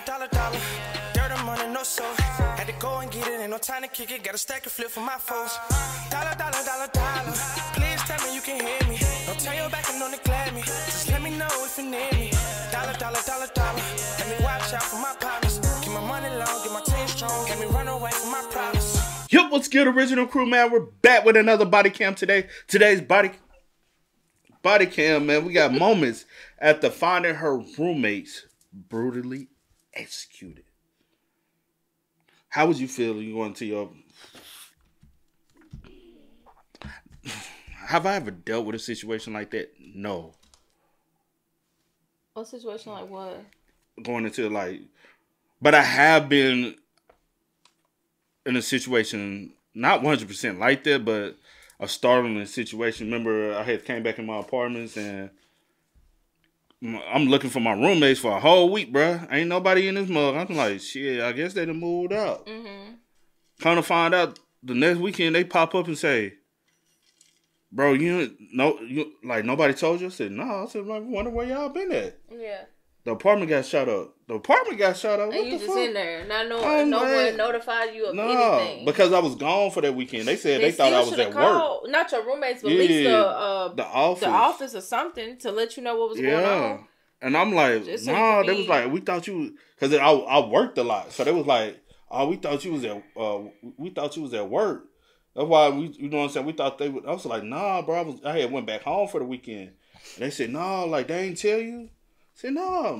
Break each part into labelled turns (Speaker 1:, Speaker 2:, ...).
Speaker 1: dollar. Dirt and money, no soul. Had to go and get it, ain't no time to kick it. Got a stack of flip for my foes. Dollar. Please tell me you can hear me. Don't turn your back and don't neglect me. Just let me know if you need me. Dollar. Let me watch out for my partners. Keep my money long, get my team strong. Let me run away from my problems.
Speaker 2: Yo, what's good, original crew, man? We're back with another body cam today. Today's body cam, man. We got moments after finding her roommates brutally executed. How would you feel you going to your... Have I ever dealt with a situation like that? No.
Speaker 3: A situation like what?
Speaker 2: Going into like... But I have been in a situation, not 100% like that, but a startling situation. Remember, I had came back in my apartments and I'm looking for my roommates for a whole week, bruh. Ain't nobody in this mug. I'm like, shit, I guess they done moved out.
Speaker 3: Mm-hmm.
Speaker 2: Kind of find out the next weekend they pop up and say, bro, you like nobody told you? I said, no. I said, I wonder where y'all been at.
Speaker 3: Yeah.
Speaker 2: The apartment got shut up. And
Speaker 3: you just in there. Not knowing, no one notified you of anything.
Speaker 2: Because I was gone for that weekend. They said they thought I was at work.
Speaker 3: Not your roommates, but at least the office or something to let you know what was going on.
Speaker 2: And I'm like, nah, they was like, we thought you, because I worked a lot. So they was like, oh, we thought you was at work. That's why you know what I'm saying? We thought they would. I was like, nah, bro. I had went back home for the weekend. And they said, nah, like they ain't tell you. I said, no,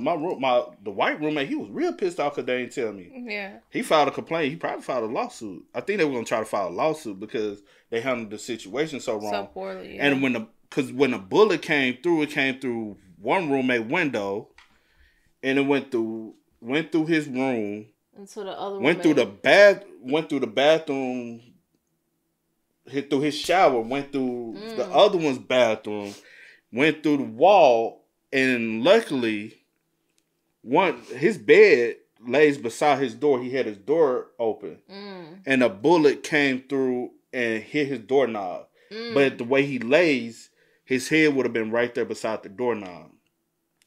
Speaker 2: the white roommate, he was real pissed off because they didn't tell me.
Speaker 3: Yeah.
Speaker 2: He filed a complaint. He probably filed a lawsuit. I think they were going to try to file a lawsuit because they handled the situation so wrong.
Speaker 3: So poorly, yeah.
Speaker 2: And when the bullet came through, it came through one roommate window, and it went through his room.
Speaker 3: Into the other
Speaker 2: went through the bathroom, hit through his shower, went through the other one's bathroom, went through the wall. And luckily, his bed lays beside his door. He had his door open. And a bullet came through and hit his doorknob. But the way he lays, his head would have been right there beside the doorknob.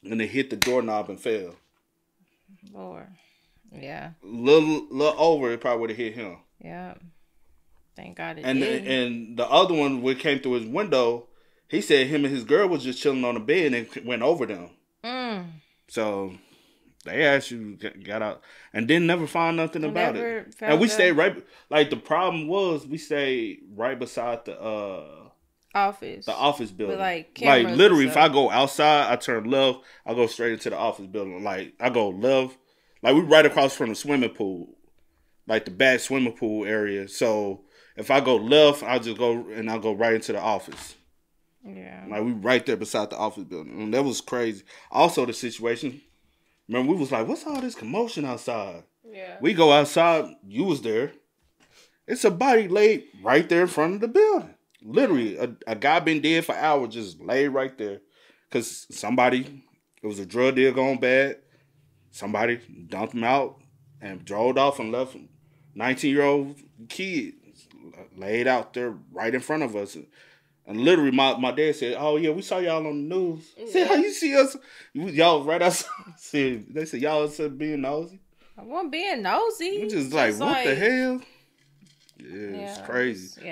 Speaker 2: And it hit the doorknob and fell.
Speaker 3: Lord. Yeah.
Speaker 2: Little over, it probably would have hit him.
Speaker 3: Yeah. Thank God it
Speaker 2: did. And the other one, when it came through his window... He said him and his girl was just chilling on the bed and they went over them. So they actually got out and didn't never find nothing about it. And we stayed right, like the problem was we stayed right beside the office. The office building.
Speaker 3: With,
Speaker 2: like literally, if I go outside, I turn left, I go straight into the office building. Like I go left, like we right across from the swimming pool, like the back swimming pool area. So if I go left, I'll go right into the office.
Speaker 3: Yeah.
Speaker 2: Like, we right there beside the office building. And that was crazy. Also, the situation, remember, we was like, what's all this commotion outside?
Speaker 3: Yeah.
Speaker 2: We go outside. You was there. It's a body laid right there in front of the building. Literally, a guy been dead for hours just laid right there. Because it was a drug deal going bad. Somebody dumped him out and drove off and left 19-year-old kid laid out there right in front of us. And literally, my dad said, "Oh yeah, we saw y'all on the news." I said, "How you see us? Y'all right outside." They said, "Y'all said being nosy."
Speaker 3: I wasn't being nosy.
Speaker 2: We just like, what the hell? Yeah, it's crazy.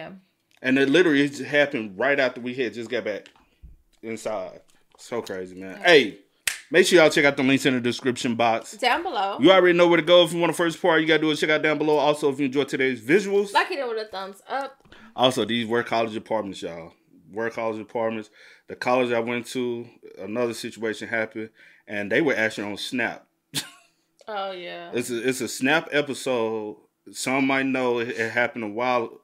Speaker 2: And it literally just happened right after we had just got back inside. So crazy, man. Yeah. Hey, make sure y'all check out the links in the description box.
Speaker 3: Down below.
Speaker 2: You already know where to go. If you want the first part, you got to do it. Check out down below. Also, if you enjoyed today's visuals.
Speaker 3: Like it with a thumbs up.
Speaker 2: Also, these were college apartments, y'all. College apartments. The college I went to, another situation happened, and they were actually on Snap.
Speaker 3: Oh, yeah.
Speaker 2: It's a Snap episode. Some might know it happened a while.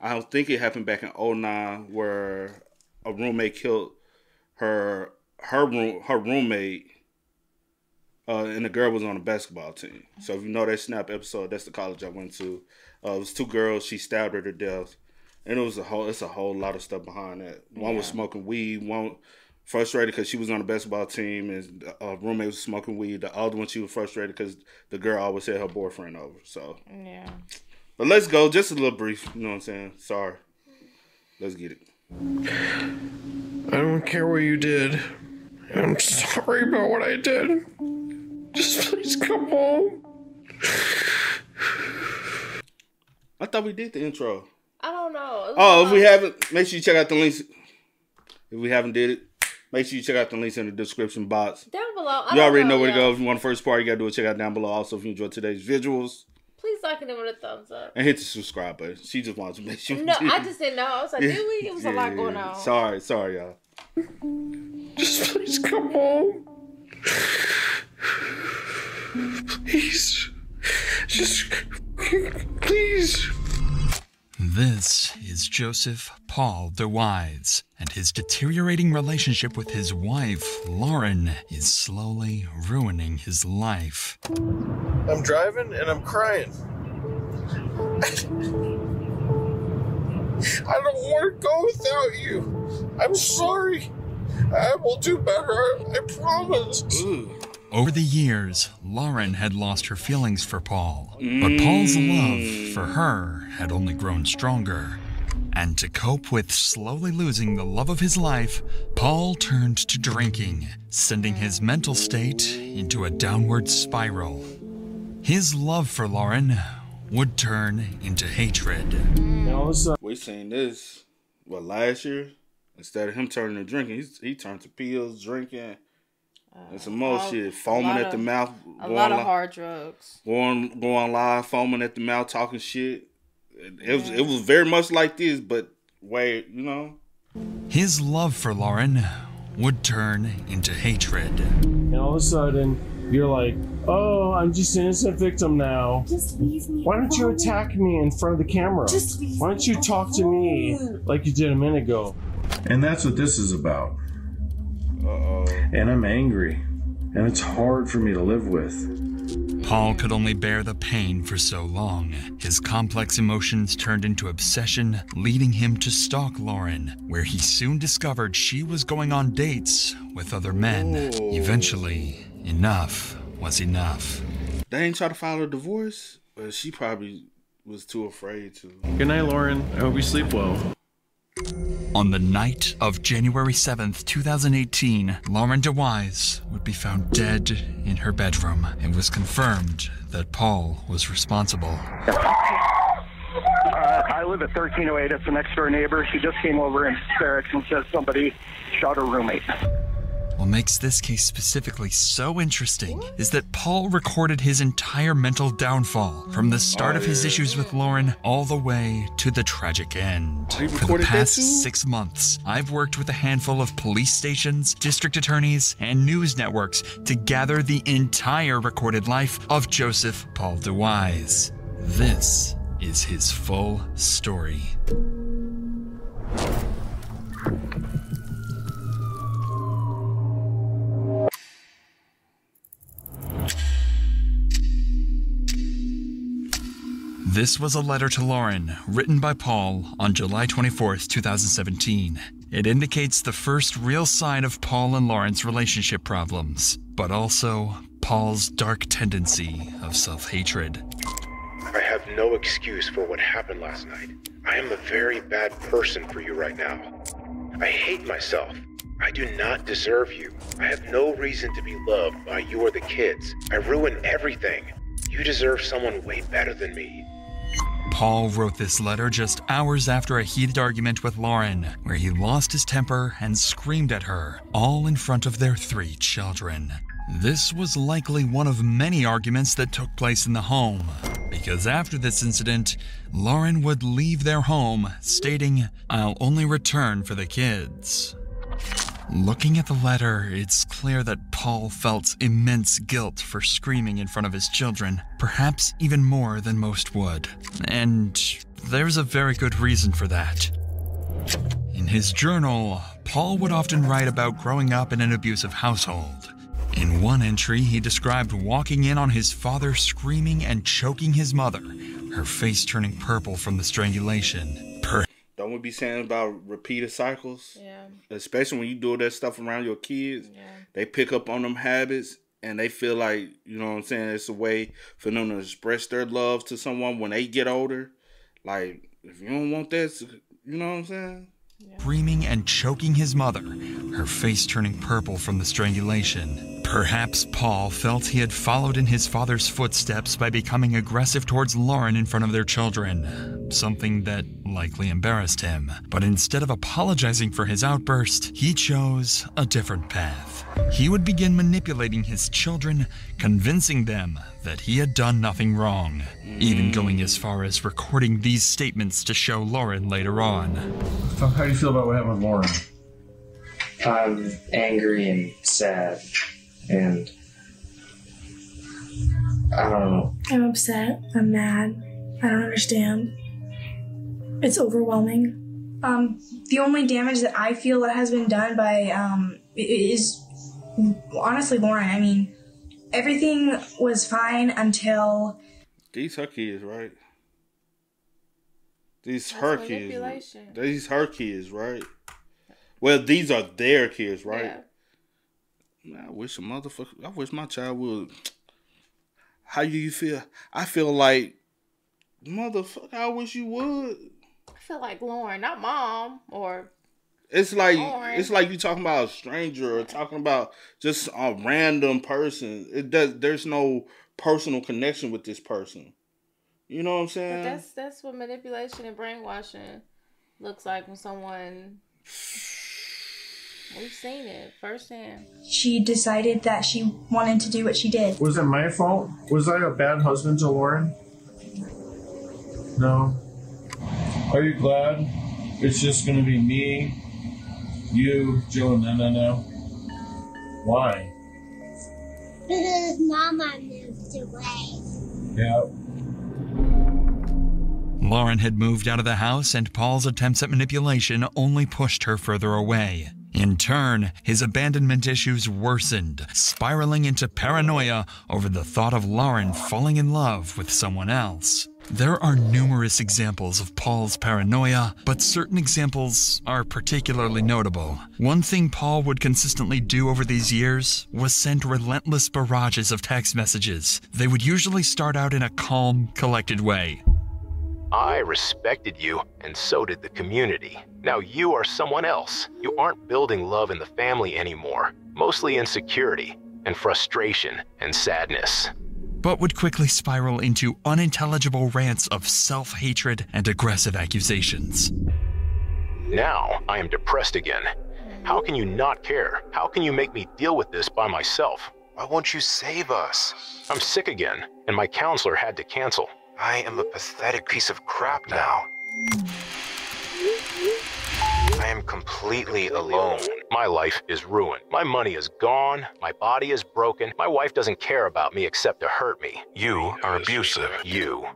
Speaker 2: I don't think it happened back in 2009 where a roommate killed her roommate, and the girl was on a basketball team. So if you know that Snap episode, that's the college I went to. It was two girls. She stabbed her to death. And it's a whole lot of stuff behind that. One was smoking weed. One frustrated because she was on the basketball team and a roommate was smoking weed. The other one, she was frustrated because the girl always had her boyfriend over. So
Speaker 3: yeah.
Speaker 2: But let's go. Just a little brief. You know what I'm saying? Sorry. Let's get it.
Speaker 4: I don't care what you did. I'm sorry about what I did. Just please come home.
Speaker 2: I thought we did the intro.
Speaker 3: I don't know.
Speaker 2: Oh, if we haven't, make sure you check out the links. If we haven't did it, make sure you check out the links in the description box.
Speaker 3: Down below.
Speaker 2: You already know where to go. If you want the first part, you got to do it. Check out down below. Also, if you enjoyed today's visuals,
Speaker 3: please like it with a thumbs up.
Speaker 2: And hit the subscribe button. She just wants to make sure.
Speaker 3: No, I just didn't know. I was like, did we? It was a lot going on.
Speaker 2: Sorry, y'all.
Speaker 4: Just please come home. Please. Just, please.
Speaker 5: This is Joseph Paul DeWise, and his deteriorating relationship with his wife, Lauren, is slowly ruining his life.
Speaker 4: I'm driving and I'm crying. I don't want to go without you. I'm sorry. I will do better. I promise.
Speaker 5: Over the years, Lauren had lost her feelings for Paul, but Paul's love for her had only grown stronger. And to cope with slowly losing the love of his life, Paul turned to drinking, sending his mental state into a downward spiral. His love for Lauren would turn into hatred.
Speaker 2: We seen this, last year? Instead of him turning to drinking, he turned to pills, drinking, and some more shit. Foaming at the mouth.
Speaker 3: A lot of hard drugs.
Speaker 2: Going live, foaming at the mouth, talking shit. It was very much like this, but wait,
Speaker 5: His love for Lauren would turn into hatred.
Speaker 4: And all of a sudden, you're like, oh, I'm just an innocent victim now.
Speaker 6: Just leave me.
Speaker 4: Why don't you attack me in front of the camera? Why don't you talk to me like you did a minute ago? And that's what this is about.
Speaker 2: Uh-oh.
Speaker 4: And I'm angry. And it's hard for me to live with.
Speaker 5: Paul could only bear the pain for so long. His complex emotions turned into obsession, leading him to stalk Lauren, where he soon discovered she was going on dates with other men.
Speaker 2: Ooh.
Speaker 5: Eventually, enough was enough.
Speaker 2: They ain't try to file a divorce, but she probably was too afraid to.
Speaker 4: Good night, Lauren. I hope you sleep well.
Speaker 5: On the night of January 7th, 2018, Lauren DeWise would be found dead in her bedroom. It was confirmed that Paul was responsible.
Speaker 7: I live at 1308. It's the next door neighbor. She just came over in hysterics and says somebody shot her roommate.
Speaker 5: What makes this case specifically so interesting is that Paul recorded his entire mental downfall from the start of his issues with Lauren all the way to the tragic end. For the past 6 months, I've worked with a handful of police stations, district attorneys, and news networks to gather the entire recorded life of Joseph Paul DeWise. This is his full story. This was a letter to Lauren, written by Paul on July 24th, 2017. It indicates the first real sign of Paul and Lauren's relationship problems, but also Paul's dark tendency of self-hatred.
Speaker 8: I have no excuse for what happened last night. I am a very bad person for you right now. I hate myself. I do not deserve you. I have no reason to be loved by you or the kids. I ruined everything. You deserve someone way better than me.
Speaker 5: Paul wrote this letter just hours after a heated argument with Lauren, where he lost his temper and screamed at her, all in front of their 3 children. This was likely one of many arguments that took place in the home, because after this incident, Lauren would leave their home, stating, "I'll only return for the kids." Looking at the letter, it's clear that Paul felt immense guilt for screaming in front of his children, perhaps even more than most would. And there's a very good reason for that. In his journal, Paul would often write about growing up in an abusive household. In one entry, he described walking in on his father screaming and choking his mother, her face turning purple from the strangulation.
Speaker 2: Don't we be saying about repeated cycles?
Speaker 3: Yeah.
Speaker 2: Especially when you do that stuff around your kids. Yeah. They pick up on them habits and they feel like, you know what I'm saying, it's a way for them to express their love to someone when they get older. Like, if you don't want that, you know what I'm saying?
Speaker 5: Screaming and choking his mother, her face turning purple from the strangulation. Perhaps Paul felt he had followed in his father's footsteps by becoming aggressive towards Lauren in front of their children, something that likely embarrassed him. But instead of apologizing for his outburst, he chose a different path. He would begin manipulating his children, convincing them that he had done nothing wrong, even going as far as recording these statements to show Lauren later on.
Speaker 4: How do you feel about what happened with Lauren?
Speaker 6: I'm angry and sad, and I don't know.
Speaker 9: I'm upset. I'm mad. I don't understand. It's overwhelming. The only damage that I feel that has been done by is honestly Lauren. I mean, everything was fine until
Speaker 2: these her kids, right? These her kids. These her kids, right? Well, these are their kids, right? Yeah. I wish my child would. How do you feel? I feel like, motherfucker, I wish you would.
Speaker 3: I feel like Lauren, not mom, or
Speaker 2: it's like
Speaker 3: Lauren.
Speaker 2: It's like you talking about a stranger or talking about just a random person. There's no personal connection with this person. You know what I'm saying?
Speaker 3: But that's what manipulation and brainwashing looks like when someone. We've seen it firsthand.
Speaker 9: She decided that she wanted to do what she did.
Speaker 4: Was it my fault? Was I a bad husband to Lauren? No. Are you glad it's just going to be me, you, Joe, and no? Why?
Speaker 10: Because Mama moved away.
Speaker 4: Yeah.
Speaker 5: Lauren had moved out of the house, and Paul's attempts at manipulation only pushed her further away. In turn, his abandonment issues worsened, spiraling into paranoia over the thought of Lauren falling in love with someone else. There are numerous examples of Paul's paranoia, but certain examples are particularly notable. One thing Paul would consistently do over these years was send relentless barrages of text messages. They would usually start out in a calm, collected way.
Speaker 8: I respected you, and so did the community. Now you are someone else. You aren't building love in the family anymore. Mostly insecurity, and frustration, and sadness.
Speaker 5: But would quickly spiral into unintelligible rants of self-hatred and aggressive accusations.
Speaker 8: Now I am depressed again. How can you not care? How can you make me deal with this by myself?
Speaker 11: Why won't you save us?
Speaker 8: I'm sick again, and my counselor had to cancel.
Speaker 11: I am a pathetic piece of crap now. I am completely alone.
Speaker 8: My life is ruined. My money is gone. My body is broken. My wife doesn't care about me except to hurt me.
Speaker 11: You are abusive.
Speaker 8: You.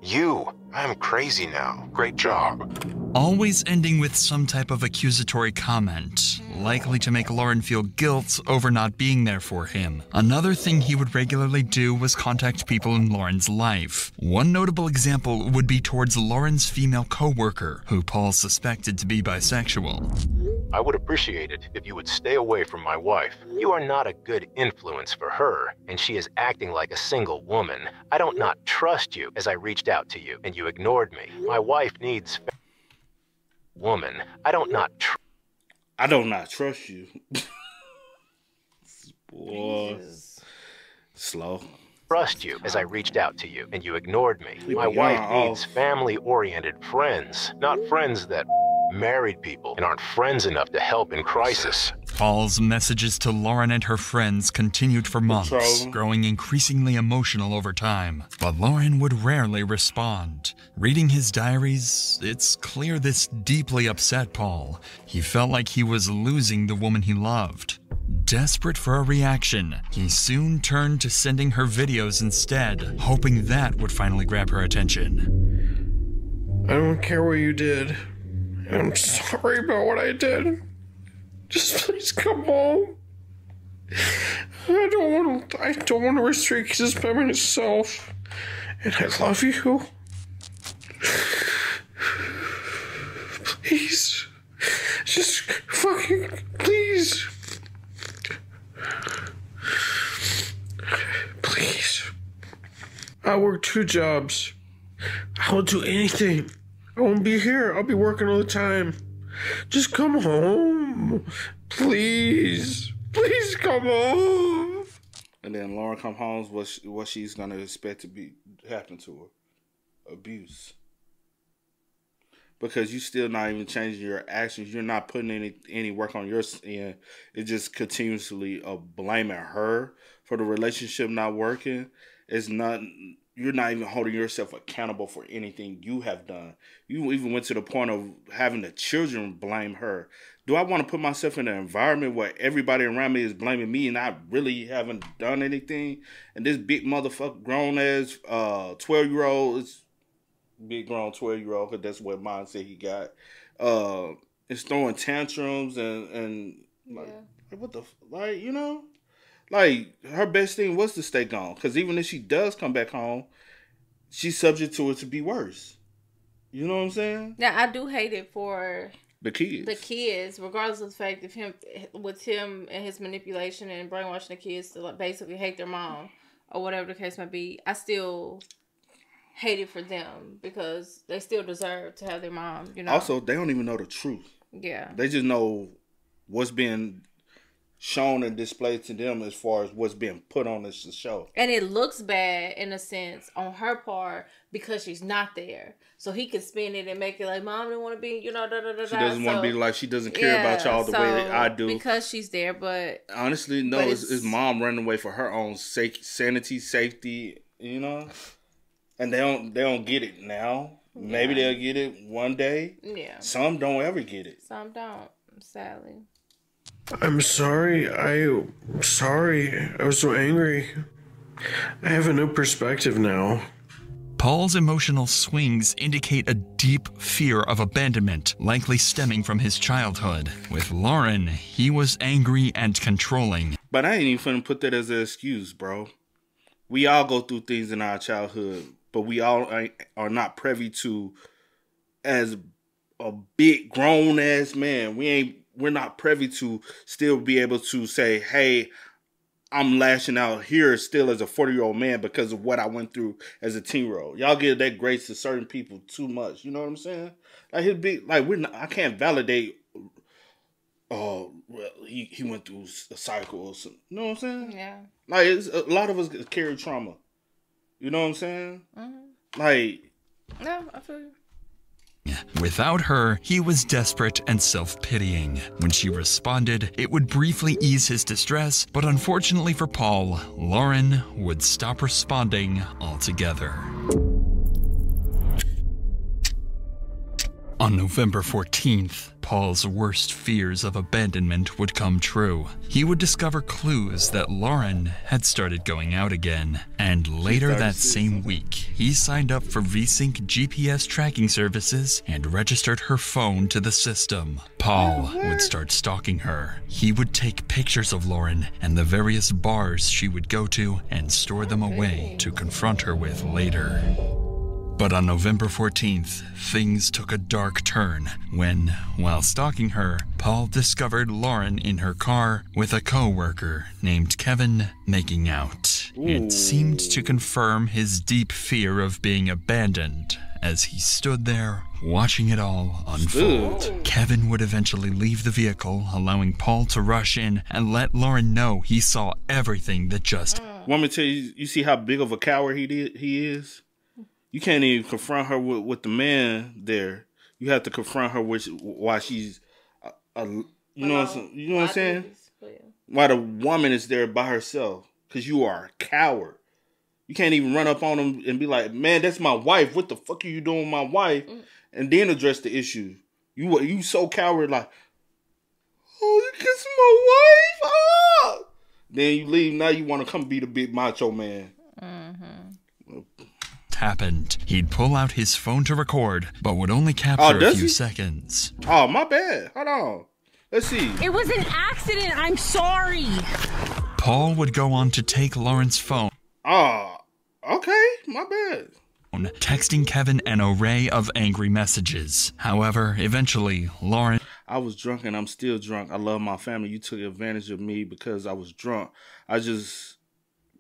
Speaker 11: I am crazy now. Great job.
Speaker 5: Always ending with some type of accusatory comment, likely to make Lauren feel guilt over not being there for him. Another thing he would regularly do was contact people in Lauren's life. One notable example would be towards Lauren's female co-worker, who Paul suspected to be bisexual.
Speaker 8: I would appreciate it if you would stay away from my wife. You are not a good influence for her, and she is acting like a single woman. I don't not trust you as I reached out to you, and you ignored me. My wife needs woman. I don't not trust you.
Speaker 2: Boy. Slow.
Speaker 8: Trust you as I reached out to you, and you ignored me. My wife needs family-oriented friends, not friends that married people and aren't friends enough to help in crisis.
Speaker 5: Paul's messages to Lauren and her friends continued for months, growing increasingly emotional over time. But Lauren would rarely respond. Reading his diaries, it's clear this deeply upset Paul. He felt like he was losing the woman he loved. Desperate for a reaction, he soon turned to sending her videos instead, hoping that would finally grab her attention.
Speaker 4: I don't care what you did. I'm sorry about what I did. Just please come home. I don't want to restrict this by myself. And I love you. Please. Just fucking please. Please. I work 2 jobs. I'll do anything. I won't be here. I'll be working all the time. Just come home. Please. Please come home.
Speaker 2: And then Lauren come home, what she's gonna expect to be happen to her? Abuse. Because you still not even changing your actions. You're not putting any work on your end. It's just continuously blaming her for the relationship not working. It's not. You're not even holding yourself accountable for anything you have done. You even went to the point of having the children blame her. Do I want to put myself in an environment where everybody around me is blaming me and I really haven't done anything? And this big motherfucker, grown ass 12-year-old, it's big grown 12-year-old, because that's what mindset he got, is throwing tantrums and like, what the, like, you know? Like, her best thing was to stay gone. Because even if she does come back home, she's subject to it to be worse. You know what I'm saying?
Speaker 3: Now, I do hate it for
Speaker 2: the kids.
Speaker 3: The kids, regardless of the fact of him and his manipulation and brainwashing the kids to basically hate their mom or whatever the case might be. I still hate it for them because they still deserve to have their mom, you know?
Speaker 2: Also, they don't even know the truth.
Speaker 3: Yeah.
Speaker 2: They just know what's being shown and displayed to them as far as what's being put on this show.
Speaker 3: And it looks bad in a sense on her part because she's not there. So he can spin it and make it like, Mom didn't want to be, you know, da-da-da-da.
Speaker 2: She doesn't want to be like, she doesn't care about y'all the way that I do.
Speaker 3: Because she's there, but...
Speaker 2: Honestly, no, it's mom running away for her own sanity, safety, you know? And they don't get it now. Yeah. Maybe they'll get it one day.
Speaker 3: Yeah.
Speaker 2: Some don't ever get it.
Speaker 3: Some don't, sadly.
Speaker 4: I'm sorry. I'm sorry. I was so angry. I have a new perspective now.
Speaker 5: Paul's emotional swings indicate a deep fear of abandonment, likely stemming from his childhood. With Lauren, he was angry and controlling.
Speaker 2: But I ain't even finna put that as an excuse, bro. We all go through things in our childhood, but we all are not privy to, as a big grown-ass man, we're not privy to still be able to say, hey, I'm lashing out here still as a 40-year-old man because of what I went through as a teen-year-old. Y'all give that grace to certain people too much. You know what I'm saying? Like I can't validate. Oh, well, he went through a cycle or something. You know what I'm saying?
Speaker 3: Yeah.
Speaker 2: Like a lot of us carry trauma. You know what I'm saying?
Speaker 3: Mm-hmm.
Speaker 2: Like.
Speaker 3: No, I feel you.
Speaker 5: Without her, he was desperate and self-pitying. When she responded, it would briefly ease his distress, but unfortunately for Paul, Lauren would stop responding altogether. On November 14th, Paul's worst fears of abandonment would come true. He would discover clues that Lauren had started going out again. And later that same week, he signed up for VSync GPS tracking services and registered her phone to the system. Paul would start stalking her. He would take pictures of Lauren and the various bars she would go to and store them away to confront her with later. But on November 14th, things took a dark turn when, while stalking her, Paul discovered Lauren in her car with a co-worker named Kevin making out. Ooh. It seemed to confirm his deep fear of being abandoned as he stood there watching it all unfold. Ooh. Kevin would eventually leave the vehicle, allowing Paul to rush in and let Lauren know he saw everything that just...
Speaker 2: Want me to tell you, you see how big of a coward he is? You can't even confront her with the man there. You have to confront her while she's, you know what I'm saying? While the woman is there by herself, because you are a coward. You can't even run up on them and be like, "Man, that's my wife. What the fuck are you doing with my wife?" And then address the issue. You so coward, like, "Oh, you kissing my wife?" Ah! Then you leave. Now you want to come be the big macho man.
Speaker 3: Mm-hmm.
Speaker 5: Happened. He'd pull out his phone to record, but would only capture a few seconds.
Speaker 2: Oh, my bad. Hold on. Let's see.
Speaker 12: It was an accident. I'm sorry.
Speaker 5: Paul would go on to take Lauren's phone.
Speaker 2: Oh, okay. My bad.
Speaker 5: Texting Kevin an array of angry messages. However, eventually, Lauren...
Speaker 2: I was drunk and I'm still drunk. I love my family. You took advantage of me because I was drunk. I just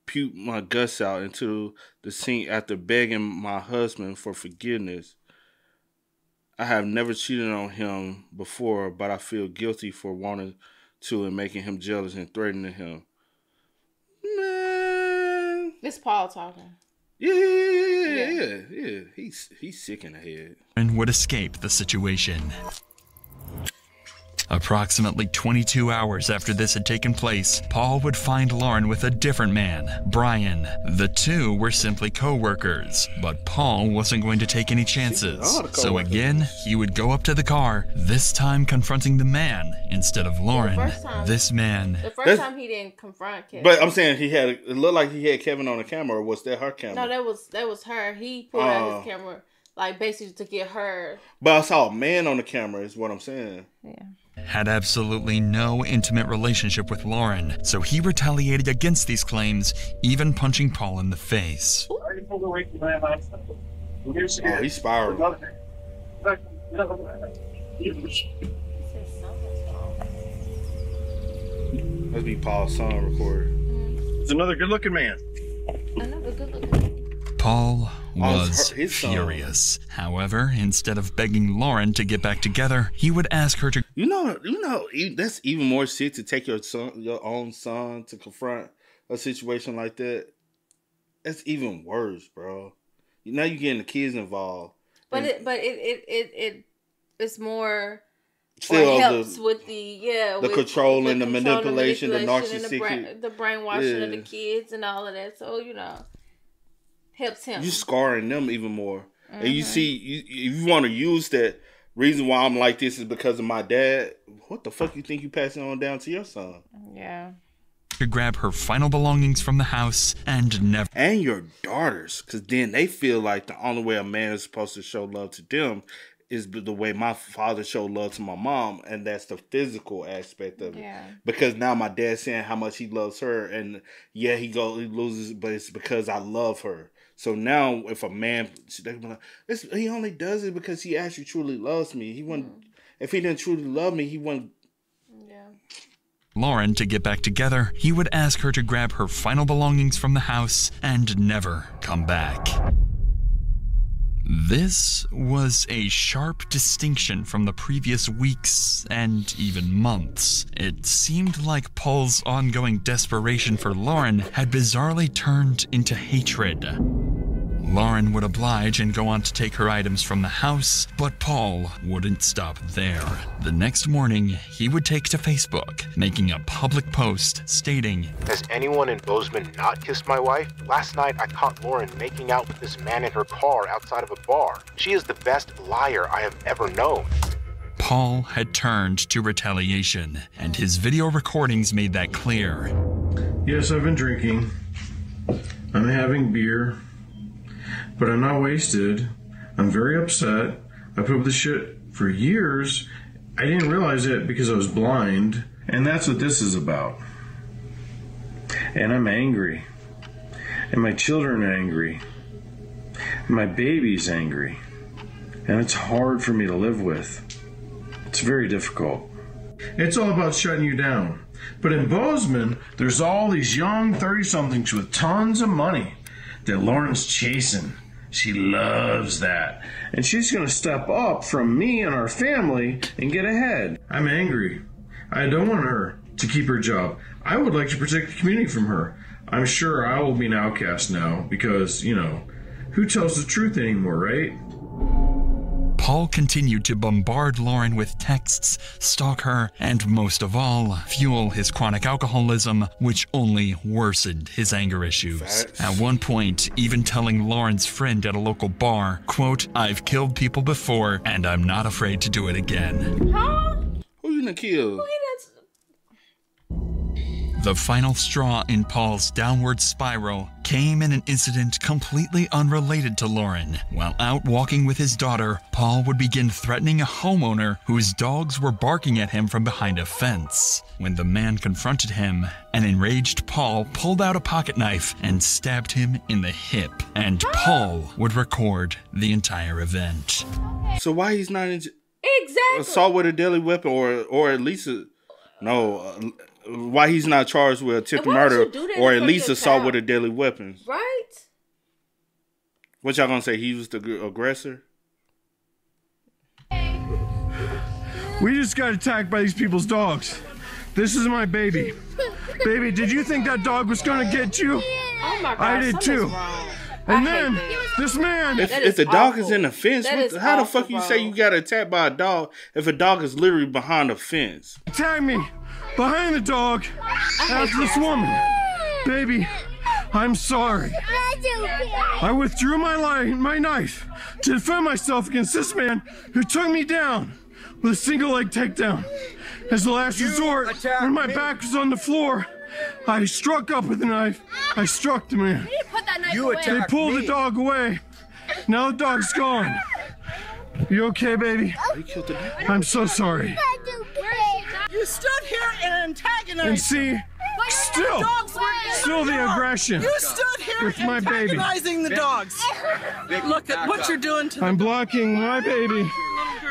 Speaker 2: puked my guts out into the sink after begging my husband for forgiveness. I have never cheated on him before, but I feel guilty for wanting to and making him jealous and threatening him. Man.
Speaker 3: It's Paul talking.
Speaker 2: Yeah. He's sick in the head.
Speaker 5: And would escape the situation. Approximately 22 hours after this had taken place, Paul would find Lauren with a different man, Brian. The two were simply co-workers, but Paul wasn't going to take any chances. So again, he would go up to the car, this time confronting the man instead of Lauren. This man.
Speaker 3: The first time he didn't confront Kevin.
Speaker 2: But I'm saying it looked like he had Kevin on the camera, or was that her camera?
Speaker 3: No, that was her. He pulled out his camera, like basically to get her.
Speaker 2: But I saw a man on the camera, is what I'm saying.
Speaker 3: Yeah.
Speaker 5: Had absolutely no intimate relationship with Lauren, so he retaliated against these claims, even punching Paul in the face.
Speaker 2: Oh, he spiraled. That'd be Paul's son recorded.
Speaker 4: It's another good-looking man.
Speaker 3: Another good-looking man.
Speaker 5: Paul was furious. However, instead of begging Lauren to get back together, he would ask her to...
Speaker 2: You know, that's even more shit to take your own son to confront a situation like that. That's even worse, bro. Now you're getting the kids involved.
Speaker 3: But it's more...
Speaker 2: Still,
Speaker 3: or helps with the
Speaker 2: control and the manipulation, the narcissistic...
Speaker 3: The brainwashing of the kids and all of that. So, helps him.
Speaker 2: You scarring them even more. And you see, if you want to use that reason why I'm like this is because of my dad, what the fuck you think you passing on down to your son?
Speaker 3: Yeah.
Speaker 5: To grab her final belongings from the house and never...
Speaker 2: And your daughters, because then they feel like the only way a man is supposed to show love to them is the way my father showed love to my mom, and that's the physical aspect of it.
Speaker 3: Yeah.
Speaker 2: Because now my dad's saying how much he loves her, and yeah, he loses, but it's because I love her. So now, if a man, they be like, he only does it because he actually truly loves me. He wouldn't, if he didn't truly love me, he wouldn't.
Speaker 3: Yeah.
Speaker 5: Lauren to get back together, he would ask her to grab her final belongings from the house and never come back. This was a sharp distinction from the previous weeks and even months. It seemed like Paul's ongoing desperation for Lauren had bizarrely turned into hatred. Lauren would oblige and go on to take her items from the house, but Paul wouldn't stop there. The next morning, he would take to Facebook, making a public post stating,
Speaker 11: "Has anyone in Bozeman not kissed my wife? Last night I caught Lauren making out with this man in her car outside of a bar. She is the best liar I have ever known."
Speaker 5: Paul had turned to retaliation, and his video recordings made that clear.
Speaker 4: Yes, I've been drinking. I'm having beer. But I'm not wasted. I'm very upset. I put up with this shit for years. I didn't realize it because I was blind. And that's what this is about. And I'm angry. And my children are angry. And my baby's angry. And it's hard for me to live with. It's very difficult. It's all about shutting you down. But in Bozeman, there's all these young 30-somethings with tons of money that Lauren's chasing. She loves that. And she's going to step up from me and our family and get ahead. I'm angry. I don't want her to keep her job. I would like to protect the community from her. I'm sure I will be an outcast now because, who tells the truth anymore, right?
Speaker 5: Paul continued to bombard Lauren with texts, stalk her, and most of all, fuel his chronic alcoholism, which only worsened his anger issues. At one point, even telling Lauren's friend at a local bar, quote, "I've killed people before, and I'm not afraid to do it again."
Speaker 3: Huh?
Speaker 2: Who you gonna kill?
Speaker 5: The final straw in Paul's downward spiral came in an incident completely unrelated to Lauren. While out walking with his daughter, Paul would begin threatening a homeowner whose dogs were barking at him from behind a fence. When the man confronted him, an enraged Paul pulled out a pocket knife and stabbed him in the hip. And Paul would record the entire event.
Speaker 2: So why he's not
Speaker 3: exactly
Speaker 2: assault with a deadly weapon, or at least why he's not charged with attempted murder, or at least assault with a deadly weapon?
Speaker 3: Right.
Speaker 2: What y'all gonna say? He was the aggressor?
Speaker 4: We just got attacked by these people's dogs. This is my baby. Baby, did you think that dog was gonna get you?
Speaker 3: Oh my God,
Speaker 4: I did
Speaker 3: something's
Speaker 4: too.
Speaker 3: wrong.
Speaker 4: And
Speaker 3: I
Speaker 4: then
Speaker 3: hate that.
Speaker 4: this man.
Speaker 2: If the dog is
Speaker 3: awful.
Speaker 2: in the fence,
Speaker 3: That is
Speaker 2: how the
Speaker 3: awful,
Speaker 2: fuck you
Speaker 3: bro.
Speaker 2: say you got attacked by a dog if a dog is literally behind the fence?
Speaker 4: Attacked me behind the dog. Asked this woman, baby, I'm sorry. I withdrew my knife to defend myself against this man who took me down with a single leg takedown. As the last resort, when my back was on the floor, I struck up with the knife. I struck the man. They pulled the dog away. Now the dog's gone. You okay, baby? I'm so sorry.
Speaker 13: You stood here and antagonized.
Speaker 4: And see, still the aggression.
Speaker 13: You stood here
Speaker 4: with my baby.
Speaker 13: antagonizing the dogs. Look at what you're doing to
Speaker 4: I'm blocking my baby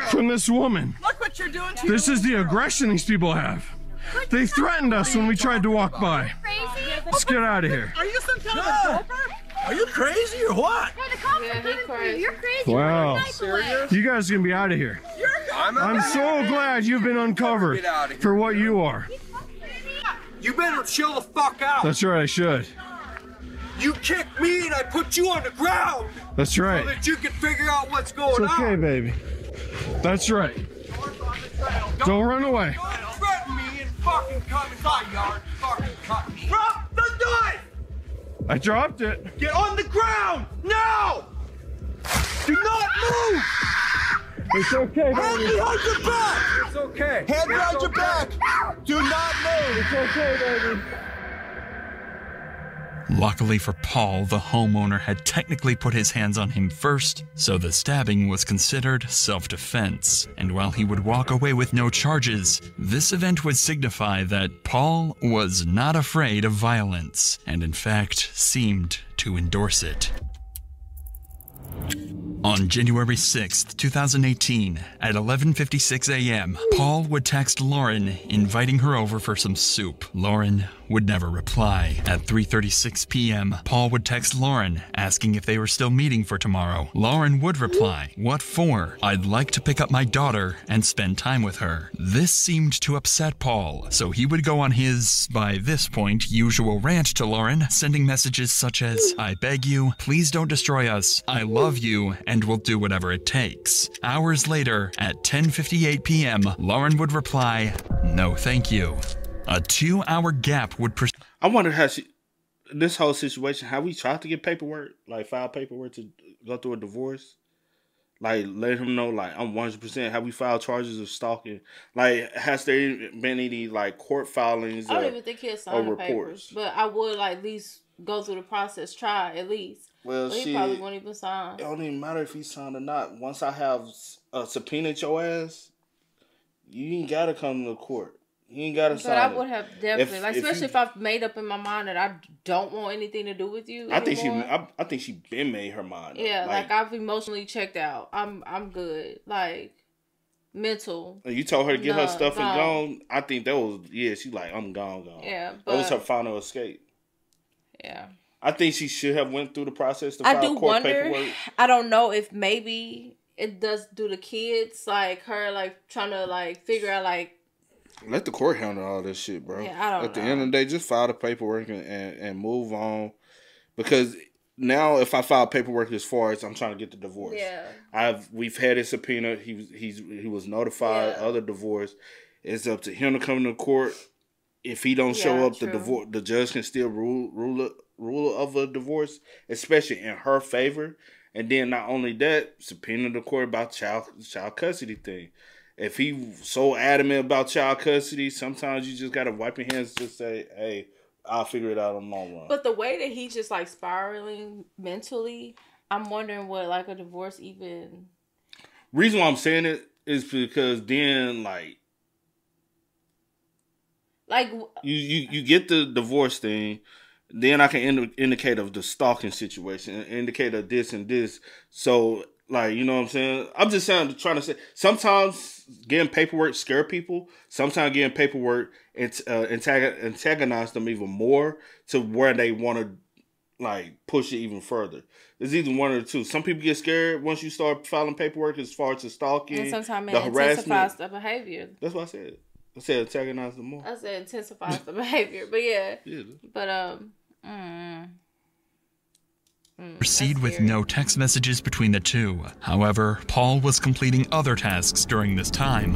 Speaker 4: from this woman.
Speaker 13: Look what you're doing to
Speaker 4: This is the aggression these people have. They threatened us when we tried to walk by. Let's get out of here.
Speaker 13: Are you some kind of a doper? Are you crazy or what?
Speaker 3: Yeah, he crazy.
Speaker 14: You're crazy.
Speaker 4: Wow. You guys are gonna be out of here. I'm so glad you've been uncovered for what you are.
Speaker 15: You better chill the fuck out.
Speaker 4: That's right, I should.
Speaker 15: You kicked me and I put you on the ground.
Speaker 4: That's right.
Speaker 15: So that you can figure out what's
Speaker 4: It's
Speaker 15: going
Speaker 4: okay,
Speaker 15: on.
Speaker 4: baby. That's right. Don't run away.
Speaker 15: Don't threaten me and fucking come in my yard. Fucking cut me. Drop the knife!
Speaker 4: I dropped it.
Speaker 15: Get on the ground! Now! Do not move!
Speaker 4: It's okay,
Speaker 15: Hand
Speaker 4: baby.
Speaker 15: behind your back!
Speaker 4: It's okay.
Speaker 15: Hand behind your back! Do not move!
Speaker 4: It's okay, baby.
Speaker 5: Luckily for Paul, the homeowner had technically put his hands on him first, so the stabbing was considered self-defense. And while he would walk away with no charges, this event would signify that Paul was not afraid of violence, and in fact seemed to endorse it. On January 6th, 2018, at 11:56 a.m., Paul would text Lauren, inviting her over for some soup. Lauren would never reply. At 3:36 p.m., Paul would text Lauren, asking if they were still meeting for tomorrow. Lauren would reply, "What for? I'd like to pick up my daughter and spend time with her." This seemed to upset Paul, so he would go on his, by this point, usual rant to Lauren, sending messages such as, "I beg you, please don't destroy us, I love you, and we'll do whatever it takes." Hours later, at 10:58 p.m., Lauren would reply, "No thank you." A 2-hour gap would
Speaker 2: I wonder how this whole situation, how we tried to get paperwork, like file paperwork to go through a divorce. Like, let him know, like, I'm 100%. Have we filed charges of stalking? Like, has there been any, like, court filings
Speaker 3: I don't even think he'll sign the
Speaker 2: reports?
Speaker 3: papers, but I would like at least go through the process, try at least.
Speaker 2: Well,
Speaker 3: but he probably won't even sign.
Speaker 2: It don't even matter if he signed or not. Once I have subpoenaed your ass, you ain't gotta come to court. You ain't gotta sign.
Speaker 3: But I would have definitely, especially
Speaker 2: if
Speaker 3: if I've made up in my mind that I don't want anything to do with you.
Speaker 2: I think
Speaker 3: anymore.
Speaker 2: I think she been made her mind.
Speaker 3: Yeah, like I've emotionally checked out. I'm good. Like mental.
Speaker 2: And you told her to get her stuff and gone. I think that was She's like, I'm gone.
Speaker 3: Yeah,
Speaker 2: that was her final escape.
Speaker 3: Yeah.
Speaker 2: I think she should have went through the process to file court paperwork.
Speaker 3: I don't know if maybe it does do the kids, like her, like trying to like figure out like.
Speaker 2: Let the court handle all this shit, bro.
Speaker 3: Yeah, I don't know.
Speaker 2: At the end of the day, just file the paperwork and move on. Because now, if I file paperwork as far as I'm trying to get the divorce, we've had a subpoena. He was notified. Other divorce. It's up to him to come to court. If he don't show up, the judge can still rule of a divorce, especially in her favor. And then not only that, subpoena the court about child custody thing. If he's so adamant about child custody, sometimes you just gotta wipe your hands and just say, "Hey, I'll figure it out in the long run."
Speaker 3: But the way that he's just like spiraling mentally, I'm wondering what like a divorce even.
Speaker 2: Reason why I'm saying it is because then like you get the divorce thing, then I can indicate of the stalking situation, indicate of this and this. So. Like, you know what I'm saying? I'm just trying to say, sometimes getting paperwork scare people. Sometimes getting paperwork antagonize them even more to where they want to, like, push it even further. There's either one or two. Some people get scared once you start filing paperwork as far as the stalking,
Speaker 3: and sometimes
Speaker 2: the
Speaker 3: it
Speaker 2: harassment.
Speaker 3: intensifies the behavior.
Speaker 2: That's what I said. I said antagonize them more.
Speaker 3: I said intensifies the behavior. But yeah. But,
Speaker 5: proceed with no text messages between the two. However, Paul was completing other tasks during this time.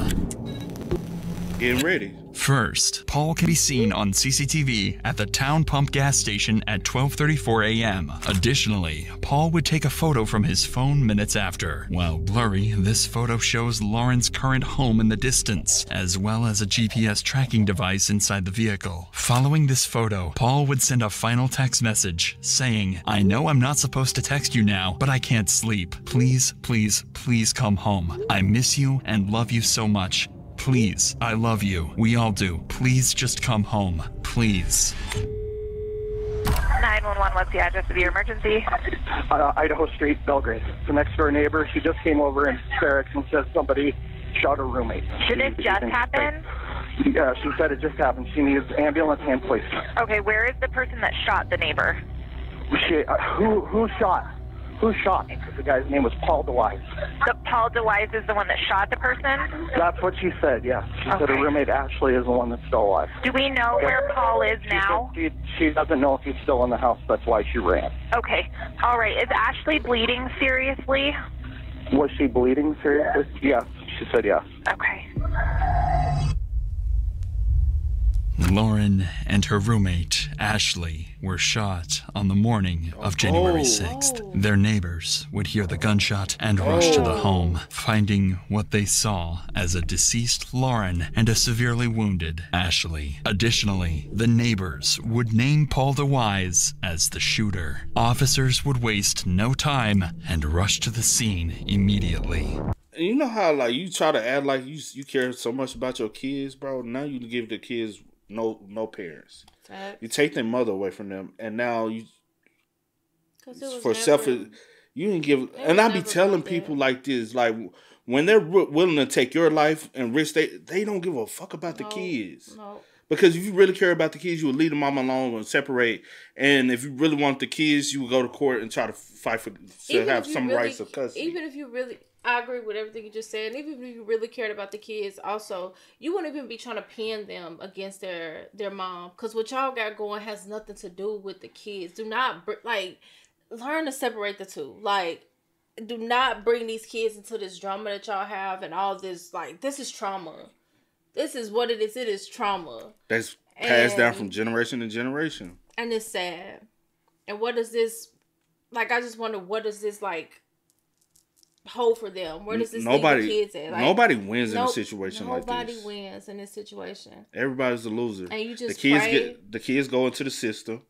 Speaker 2: Getting ready.
Speaker 5: First, Paul can be seen on CCTV at the town pump gas station at 12:34 a.m. Additionally, Paul would take a photo from his phone minutes after. While blurry, this photo shows Lauren's current home in the distance, as well as a GPS tracking device inside the vehicle. Following this photo, Paul would send a final text message saying, "I know I'm not supposed to text you now, but I can't sleep. Please, please, please come home. I miss you and love you so much. Please, I love you. We all do. Please just come home. Please."
Speaker 14: 911, what's the address of your emergency?
Speaker 7: Idaho Street, Belgrade. The next door neighbor, she just came over in hysterics and says somebody shot her roommate.
Speaker 14: Did this just happen?
Speaker 7: Yeah, she said it just happened. She needs ambulance and police.
Speaker 14: Okay, where is the person that shot the neighbor?
Speaker 7: Who shot? Who shot? The guy's name was Paul DeWise.
Speaker 14: So Paul DeWise is the one that shot the person?
Speaker 7: That's what she said, yes. She said her roommate Ashley is the one that's still alive.
Speaker 14: Do we know where Paul is now?
Speaker 7: She doesn't know if he's still in the house. That's why she ran.
Speaker 14: Okay. All right. Is Ashley bleeding seriously?
Speaker 7: Was she bleeding seriously? Yes. She said yes.
Speaker 14: Okay.
Speaker 5: Lauren and her roommate, Ashley, were shot on the morning of January 6th. Their neighbors would hear the gunshot and rush to the home, finding what they saw as a deceased Lauren and a severely wounded Ashley. Additionally, the neighbors would name Paul DeWise as the shooter. Officers would waste no time and rush to the scene immediately.
Speaker 2: You know how, like, you try to act like you care so much about your kids, bro? Now you give the kids no parents. You take their mother away from them, and now you didn't give. And I be telling people like this, like when they're willing to take your life and risk, they don't give a fuck about the kids. No. Because if you really care about the kids, you would leave the mama alone and separate. And if you really want the kids, you would go to court and try to fight to have some rights of custody.
Speaker 3: Even if you really, I agree with everything you just said. And even if you really cared about the kids, also, you wouldn't even be trying to pin them against their mom. Because what y'all got going has nothing to do with the kids. Do not, learn to separate the two. Like, do not bring these kids into this drama that y'all have and all this. Like, this is trauma. This is what it is. It is trauma.
Speaker 2: That's passed down from generation to generation.
Speaker 3: And it's sad. And what does this, like, I just wonder, what does this, like, hold for them? Where does this leave the kids at? Like,
Speaker 2: nobody wins in a situation like this.
Speaker 3: Nobody wins in this situation.
Speaker 2: Everybody's a loser.
Speaker 3: And you just
Speaker 2: the kids go into the system.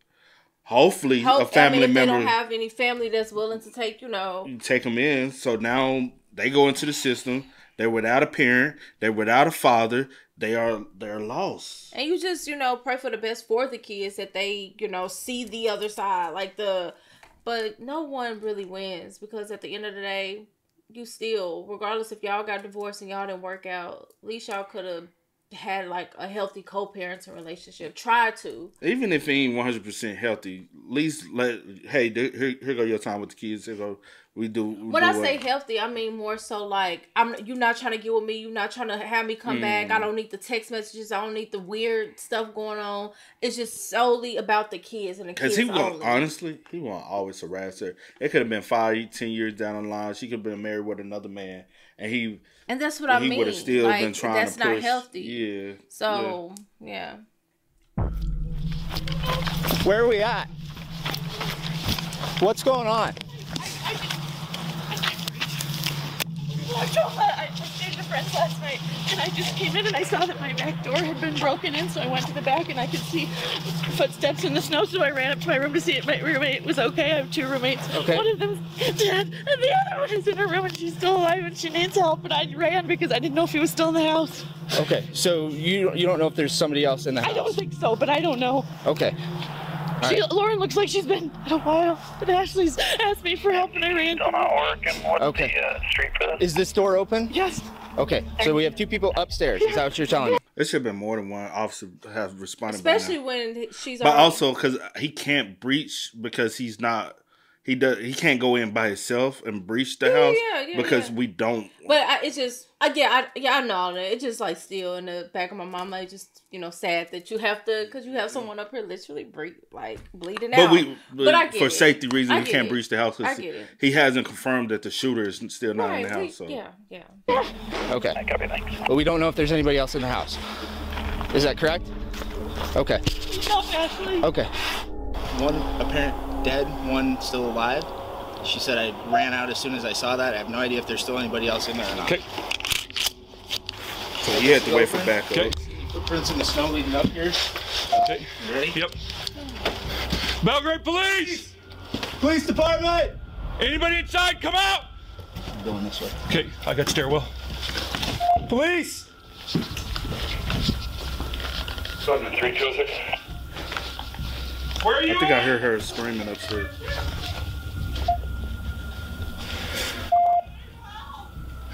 Speaker 2: Hopefully, a family member.
Speaker 3: If they don't have any family that's willing to take,
Speaker 2: you take them in. So now they go into the system. They're without a parent. They're without a father. They're lost.
Speaker 3: And you just, pray for the best for the kids that they, see the other side. But no one really wins because at the end of the day, you still, regardless if y'all got divorced and y'all didn't work out, at least y'all could have had like a healthy co-parenting relationship. Try to. Even
Speaker 2: if it ain't 100% healthy, at least here go your time with the kids. Here go When
Speaker 3: I say healthy, I mean more so like you're not trying to get with me. You're not trying to have me come back. I don't need the text messages. I don't need the weird stuff going on. It's just solely about the kids and the kids.
Speaker 2: Because honestly, he won't always harass her. It could have been 5-10 years down the line. She could have been married with another man, and
Speaker 3: that's what I mean.
Speaker 2: He would have still been trying to push.
Speaker 3: That's not healthy.
Speaker 2: Yeah.
Speaker 3: So yeah.
Speaker 16: Where are we at? What's going on?
Speaker 17: I stayed with friends last night, and I just came in and I saw that my back door had been broken in, so I went to the back and I could see footsteps in the snow, so I ran up to my room to see if my roommate was okay. I have 2 roommates.
Speaker 16: Okay.
Speaker 17: One of them's dead, and the other one is in her room, and she's still alive, and she needs help, but I ran because I didn't know if he was still in the house.
Speaker 16: Okay, so you don't know if there's somebody else in the house?
Speaker 17: I don't think so, but I don't know.
Speaker 16: Okay.
Speaker 17: Lauren looks like she's been in a while, but Ashley's asked me for help and I ran.
Speaker 16: Okay. Is this door open?
Speaker 17: Yes.
Speaker 16: Okay, so we have 2 people upstairs. Is that what you're telling me?
Speaker 2: There should have been more than one officer have responded.
Speaker 3: Especially when she's.
Speaker 2: But also because he can't breach because he's he can't go in by himself and breach the house because we don't.
Speaker 3: But it's just I know all that. It's just like still in the back of my mind, like just sad that you have to because you have someone up here literally bleeding out.
Speaker 2: But
Speaker 3: I get
Speaker 2: for
Speaker 3: it.
Speaker 2: safety reasons, he can't breach the house.
Speaker 3: I get it.
Speaker 2: He hasn't confirmed that the shooter is still not in the house. So
Speaker 3: yeah.
Speaker 16: Okay. But we don't know if there's anybody else in the house. Is that correct? Okay. Okay. One apparent dead, one still alive. She said I ran out as soon as I saw that. I have no idea if there's still anybody else in there or not.
Speaker 2: Okay. So you have to wait for backup.
Speaker 16: Okay. Footprints in the snow leading up here.
Speaker 18: Okay.
Speaker 16: You ready?
Speaker 18: Yep. Belgrade Police!
Speaker 16: Police Department!
Speaker 18: Anybody inside, come out!
Speaker 16: I'm going this way.
Speaker 18: Okay, I got stairwell. Police! Sergeant 326. Where are you?
Speaker 2: I think I heard her screaming upstairs.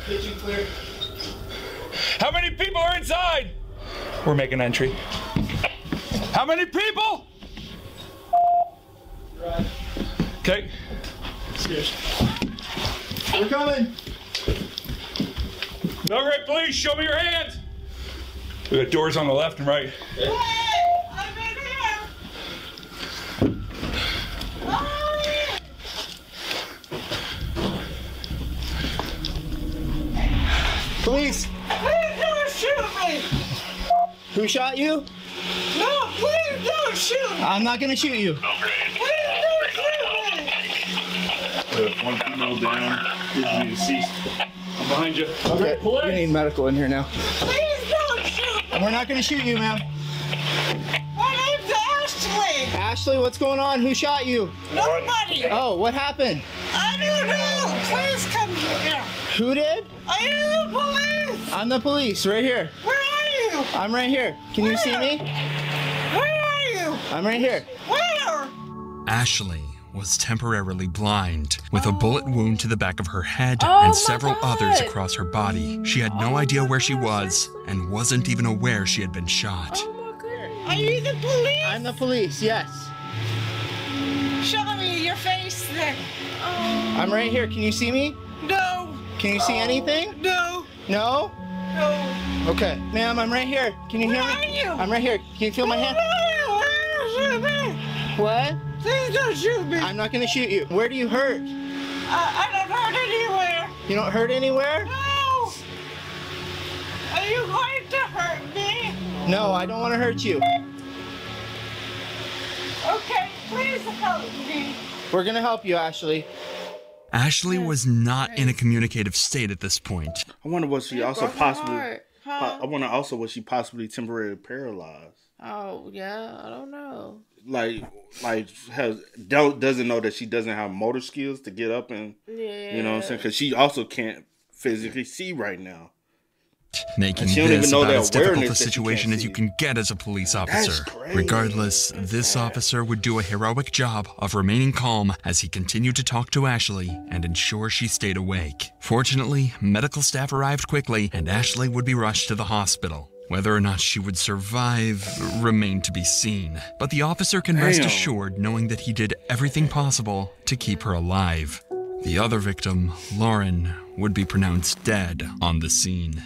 Speaker 16: Kitchen clear.
Speaker 18: How many people are inside? We're making entry. How many people?
Speaker 16: Right.
Speaker 18: Okay.
Speaker 16: Stairs. We're coming.
Speaker 18: Belgrade Police, show me your hands. We got doors on the left and right.
Speaker 16: Okay.
Speaker 10: I'm in here.
Speaker 16: Police!
Speaker 10: Please don't shoot me!
Speaker 16: Who shot you?
Speaker 10: No, please don't shoot me!
Speaker 16: I'm not gonna shoot you.
Speaker 10: Please don't shoot me!
Speaker 18: One female down. Is deceased. I'm behind you.
Speaker 16: Okay. We need medical in here now.
Speaker 10: Please don't shoot me!
Speaker 16: And we're not gonna shoot you, ma'am.
Speaker 10: My name's Ashley!
Speaker 16: Ashley, what's going on? Who shot you?
Speaker 10: Nobody!
Speaker 16: Oh, what happened?
Speaker 10: I don't know! Please come here!
Speaker 16: Who did?
Speaker 10: Are you the police?
Speaker 16: I'm the police, right here.
Speaker 10: Where are you?
Speaker 16: I'm right here. Can you see me?
Speaker 10: Where are you?
Speaker 16: I'm right here.
Speaker 10: Where?
Speaker 5: Ashley was temporarily blind, with a bullet wound to the back of her head and several others across her body. She had no idea where she was and wasn't even aware she had been shot.
Speaker 10: Are you the police?
Speaker 16: I'm the police, yes.
Speaker 10: Show me your face then.
Speaker 16: I'm right here. Can you see me?
Speaker 10: No.
Speaker 16: Can you see anything?
Speaker 10: No.
Speaker 16: No?
Speaker 10: No.
Speaker 16: Okay. Ma'am, I'm right here. Can you hear me?
Speaker 10: Where are you?
Speaker 16: I'm right here. Can you feel my hand?
Speaker 10: Shoot me.
Speaker 16: What?
Speaker 10: Please don't shoot me.
Speaker 16: I'm not gonna shoot you. Where do you hurt?
Speaker 10: I don't hurt anywhere.
Speaker 16: You don't hurt anywhere?
Speaker 10: No. Are you going to hurt me?
Speaker 16: No, I don't want to hurt you.
Speaker 10: Okay, please help me.
Speaker 16: We're gonna help you, Ashley.
Speaker 5: Ashley was not in a communicative state at this point.
Speaker 2: I wonder was she also possibly. I wonder also was she possibly temporarily paralyzed.
Speaker 3: Oh yeah, I don't know.
Speaker 2: Like doesn't know that she doesn't have motor skills to get up and you know what I'm saying, because she also can't physically see right now.
Speaker 5: Making this about as difficult a situation as you can get as a police officer. Regardless, this officer would do a heroic job of remaining calm as he continued to talk to Ashley and ensure she stayed awake. Fortunately, medical staff arrived quickly and Ashley would be rushed to the hospital. Whether or not she would survive remained to be seen, but the officer can rest assured knowing that he did everything possible to keep her alive. The other victim, Lauren, would be pronounced dead on the scene.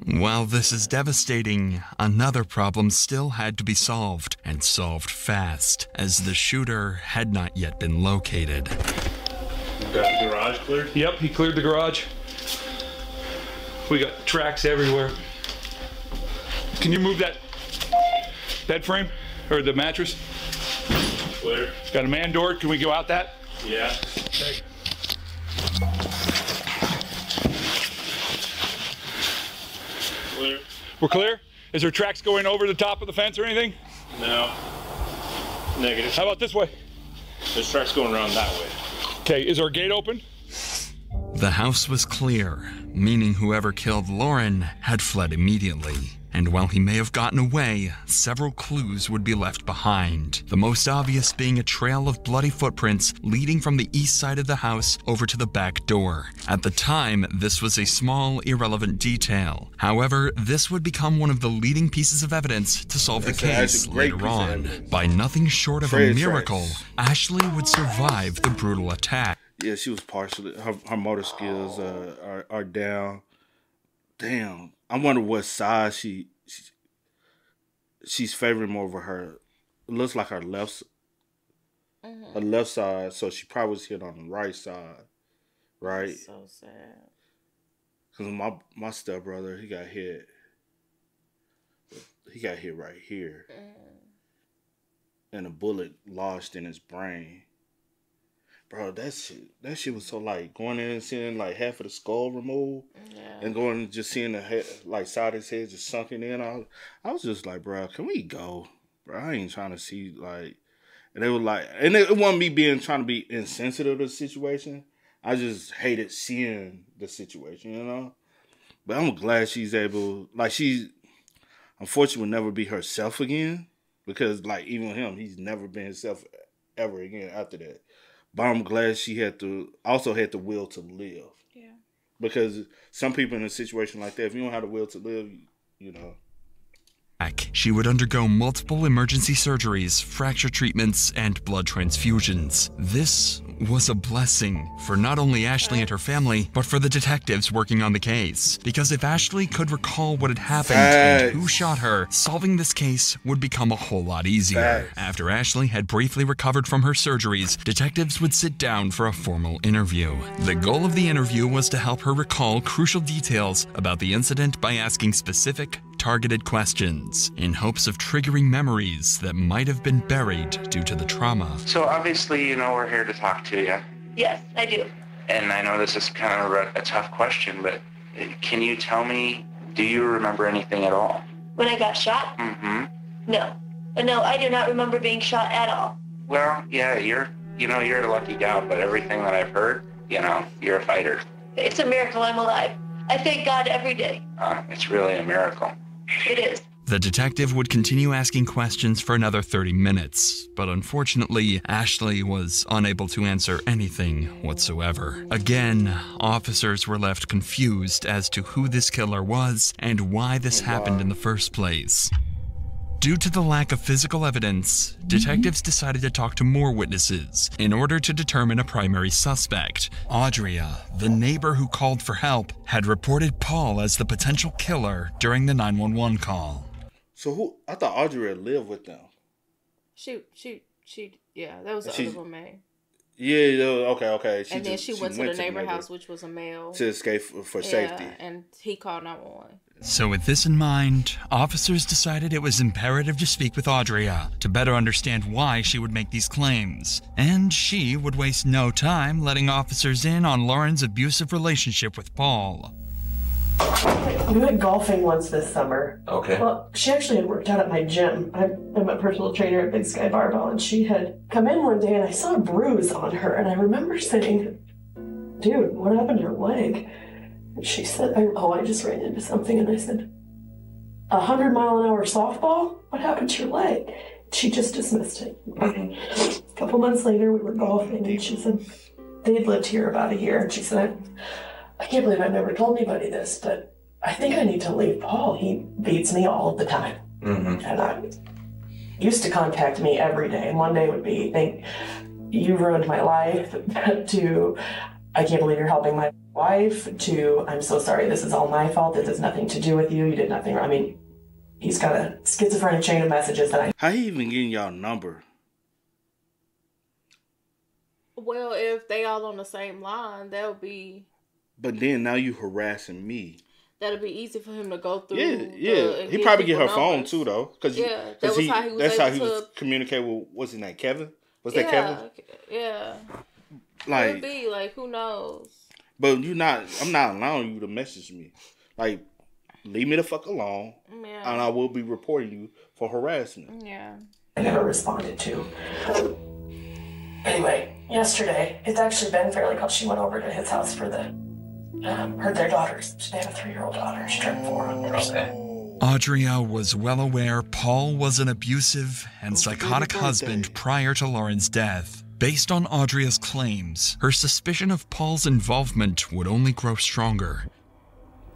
Speaker 5: While this is devastating, another problem still had to be solved, and solved fast, as the shooter had not yet been located.
Speaker 18: You got the garage cleared? Yep, he cleared the garage. We got tracks everywhere. Can you move that bed frame or the mattress? Clear. Got a man door. Can we go out that? Yeah. Okay. Clear. We're clear? Is there tracks going over the top of the fence or anything?
Speaker 19: No. Negative.
Speaker 18: How about this way?
Speaker 19: There's tracks going around that way.
Speaker 18: Okay, is our gate open?
Speaker 5: The house was clear, meaning whoever killed Lauren had fled immediately. And while he may have gotten away, several clues would be left behind. The most obvious being a trail of bloody footprints leading from the east side of the house over to the back door. At the time, this was a small, irrelevant detail. However, this would become one of the leading pieces of evidence to solve the case later on. By nothing short of a miracle, Ashley would survive the brutal attack.
Speaker 2: Yeah, she was partially, her motor skills are down. Damn, I wonder what side she's favoring more over her. It looks like her left side, so she probably was hit on the right side, right?
Speaker 3: That's so sad.
Speaker 2: Cause my stepbrother, he got hit right here, and a bullet lodged in his brain. Bro, that shit was so like going in and seeing like half of the skull removed, and going and just seeing the head, like side of his head just sunken in. I was just like, bro, can we go? Bro, I ain't trying to see like, and they were like, and it wasn't me trying to be insensitive to the situation. I just hated seeing the situation, you know. But I'm glad she's able, like she, unfortunately, will never be herself again, because like even with him, he's never been himself ever again after that. But I'm glad she also had the will to live. Yeah. Because some people in a situation like that, if you don't have the will to live, you know.
Speaker 5: She would undergo multiple emergency surgeries, fracture treatments, and blood transfusions. This was a blessing for not only Ashley and her family, but for the detectives working on the case. Because if Ashley could recall what had happened and who shot her, solving this case would become a whole lot easier. After Ashley had briefly recovered from her surgeries, detectives would sit down for a formal interview. The goal of the interview was to help her recall crucial details about the incident by asking specific, targeted questions in hopes of triggering memories that might have been buried due to the trauma.
Speaker 20: So obviously, you know, we're here to talk to you.
Speaker 21: Yes, I do.
Speaker 20: And I know this is kind of a tough question, but can you tell me, do you remember anything at all?
Speaker 21: When I got shot?
Speaker 20: Mm-hmm.
Speaker 21: No. No, I do not remember being shot at all.
Speaker 20: Well, yeah, you're a lucky gal, but everything that I've heard, you know, you're a fighter.
Speaker 21: It's a miracle I'm alive. I thank God every day.
Speaker 20: It's really a miracle.
Speaker 21: It is.
Speaker 5: The detective would continue asking questions for another 30 minutes, but unfortunately, Ashley was unable to answer anything whatsoever. Again, officers were left confused as to who this killer was and why this happened in the first place. Due to the lack of physical evidence, detectives decided to talk to more witnesses in order to determine a primary suspect. Audria, the neighbor who called for help, had reported Paul as the potential killer during the 911 call.
Speaker 2: So I thought Audria lived with them.
Speaker 3: She, yeah, that was the other roommate.
Speaker 2: Yeah, okay.
Speaker 3: And then she went to the neighbor house, which was a male.
Speaker 2: To escape for safety.
Speaker 3: And he called 911.
Speaker 5: So with this in mind, officers decided it was imperative to speak with Audria to better understand why she would make these claims. And she would waste no time letting officers in on Lauren's abusive relationship with Paul.
Speaker 22: We went golfing once this summer.
Speaker 23: Okay.
Speaker 22: Well, she actually had worked out at my gym. I'm a personal trainer at Big Sky Barbell, and she had come in one day and I saw a bruise on her, and I remember saying, "Dude, what happened to your leg?" And she said, I just ran into something. And I said, 100-mile-an-hour softball? What happened to your leg? She just dismissed it. A couple months later, we were golfing, and she said, they'd lived here about a year, and she said, I can't believe I've never told anybody this, but I think I need to leave Paul. He beats me all the time.
Speaker 23: Mm-hmm.
Speaker 22: And I used to contact me every day, and one day would be, think, you ruined my life, to, I can't believe you're helping my wife, to, I'm so sorry, this is all my fault, this has nothing to do with you, you did nothing wrong. I mean, he's got a schizophrenic chain of messages that
Speaker 2: How he even getting y'all number?
Speaker 3: Well, if they all on the same line, that would be...
Speaker 2: But then now you harassing me.
Speaker 3: That'd be easy for him to go through.
Speaker 2: Yeah. He probably get her phone too, though.
Speaker 3: That's how he was
Speaker 2: communicate with, what's his name, Kevin? Was that Kevin?
Speaker 3: Yeah.
Speaker 2: Like,
Speaker 3: could be, like, who knows?
Speaker 2: But I'm not allowing you to message me. Like, leave me the fuck alone.
Speaker 3: Yeah.
Speaker 2: And I will be reporting you for harassment.
Speaker 3: Yeah.
Speaker 22: I never responded to. Anyway, yesterday, it's actually been fairly close. She went over to his house for their daughters. They have a 3-year-old daughter. She turned 4 on Thursday.
Speaker 5: Audria was well aware Paul was an abusive and psychotic husband prior to Lauren's death. Based on Audria's claims, her suspicion of Paul's involvement would only grow stronger.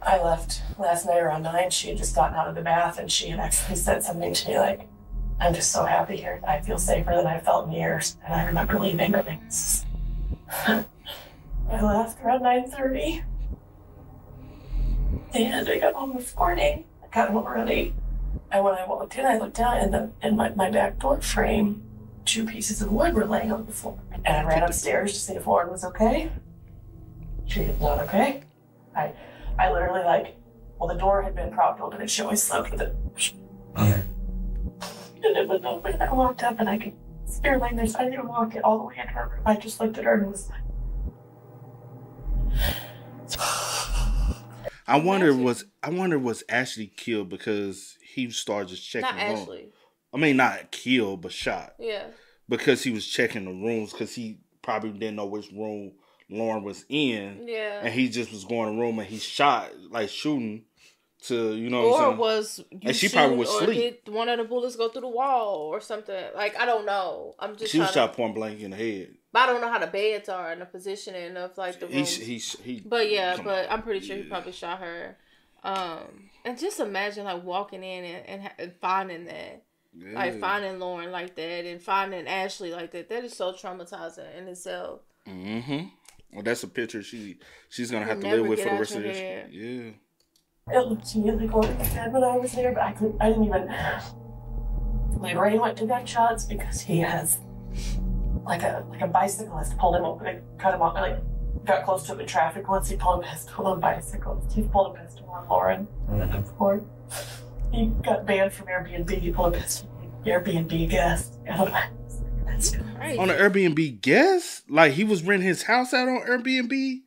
Speaker 22: I left last night around 9. She had just gotten out of the bath and she had actually said something to me like, I'm just so happy here. I feel safer than I felt in years. And I remember leaving. I left around 9:30. And I got home this morning. I got home early. And when I walked in, I looked down in my back door frame, 2 pieces of wood were laying on the floor. And I ran upstairs to see if Lauren was okay. She was not okay. I literally the door had been propped open and she always slept with it. And it was open and I walked up and I could see her laying there, so I didn't even walk it all the way in her room. I just looked at her and was like,
Speaker 2: I wonder was Ashley killed because he started just checking
Speaker 3: Not
Speaker 2: the room.
Speaker 3: Ashley.
Speaker 2: I mean, not killed, but shot.
Speaker 3: Yeah.
Speaker 2: Because he was checking the rooms because he probably didn't know which room Lauren was in.
Speaker 3: Yeah.
Speaker 2: And he just was going to the room and he shot, shooting to, you know what I'm saying?
Speaker 3: Or was you
Speaker 2: and she probably was
Speaker 3: or
Speaker 2: asleep.
Speaker 3: did one of the bullets go through the wall or something? I don't know. I'm just
Speaker 2: She was shot point blank in the head.
Speaker 3: But I don't know how the beds are and the positioning of the rooms. But I'm pretty sure he probably shot her. And just imagine walking in and finding that.
Speaker 2: Yeah.
Speaker 3: Finding Lauren like that and finding Ashley like that. That is so traumatizing in itself.
Speaker 2: Mm-hmm. Well, that's a picture she's gonna have to live with for the rest of this. Yeah.
Speaker 22: it looked to me like Lauren was dead when I was there, but I didn't even. My brain went to gunshots because he has like a bicyclist pulled him up, cut him off, got close to him in traffic once. He pulled a pistol on bicycles. He pulled a pistol on Lauren. Before he got banned from Airbnb, he pulled a pistol on Airbnb guest. That's crazy.
Speaker 2: On an Airbnb guest? Like he was renting his house out on Airbnb?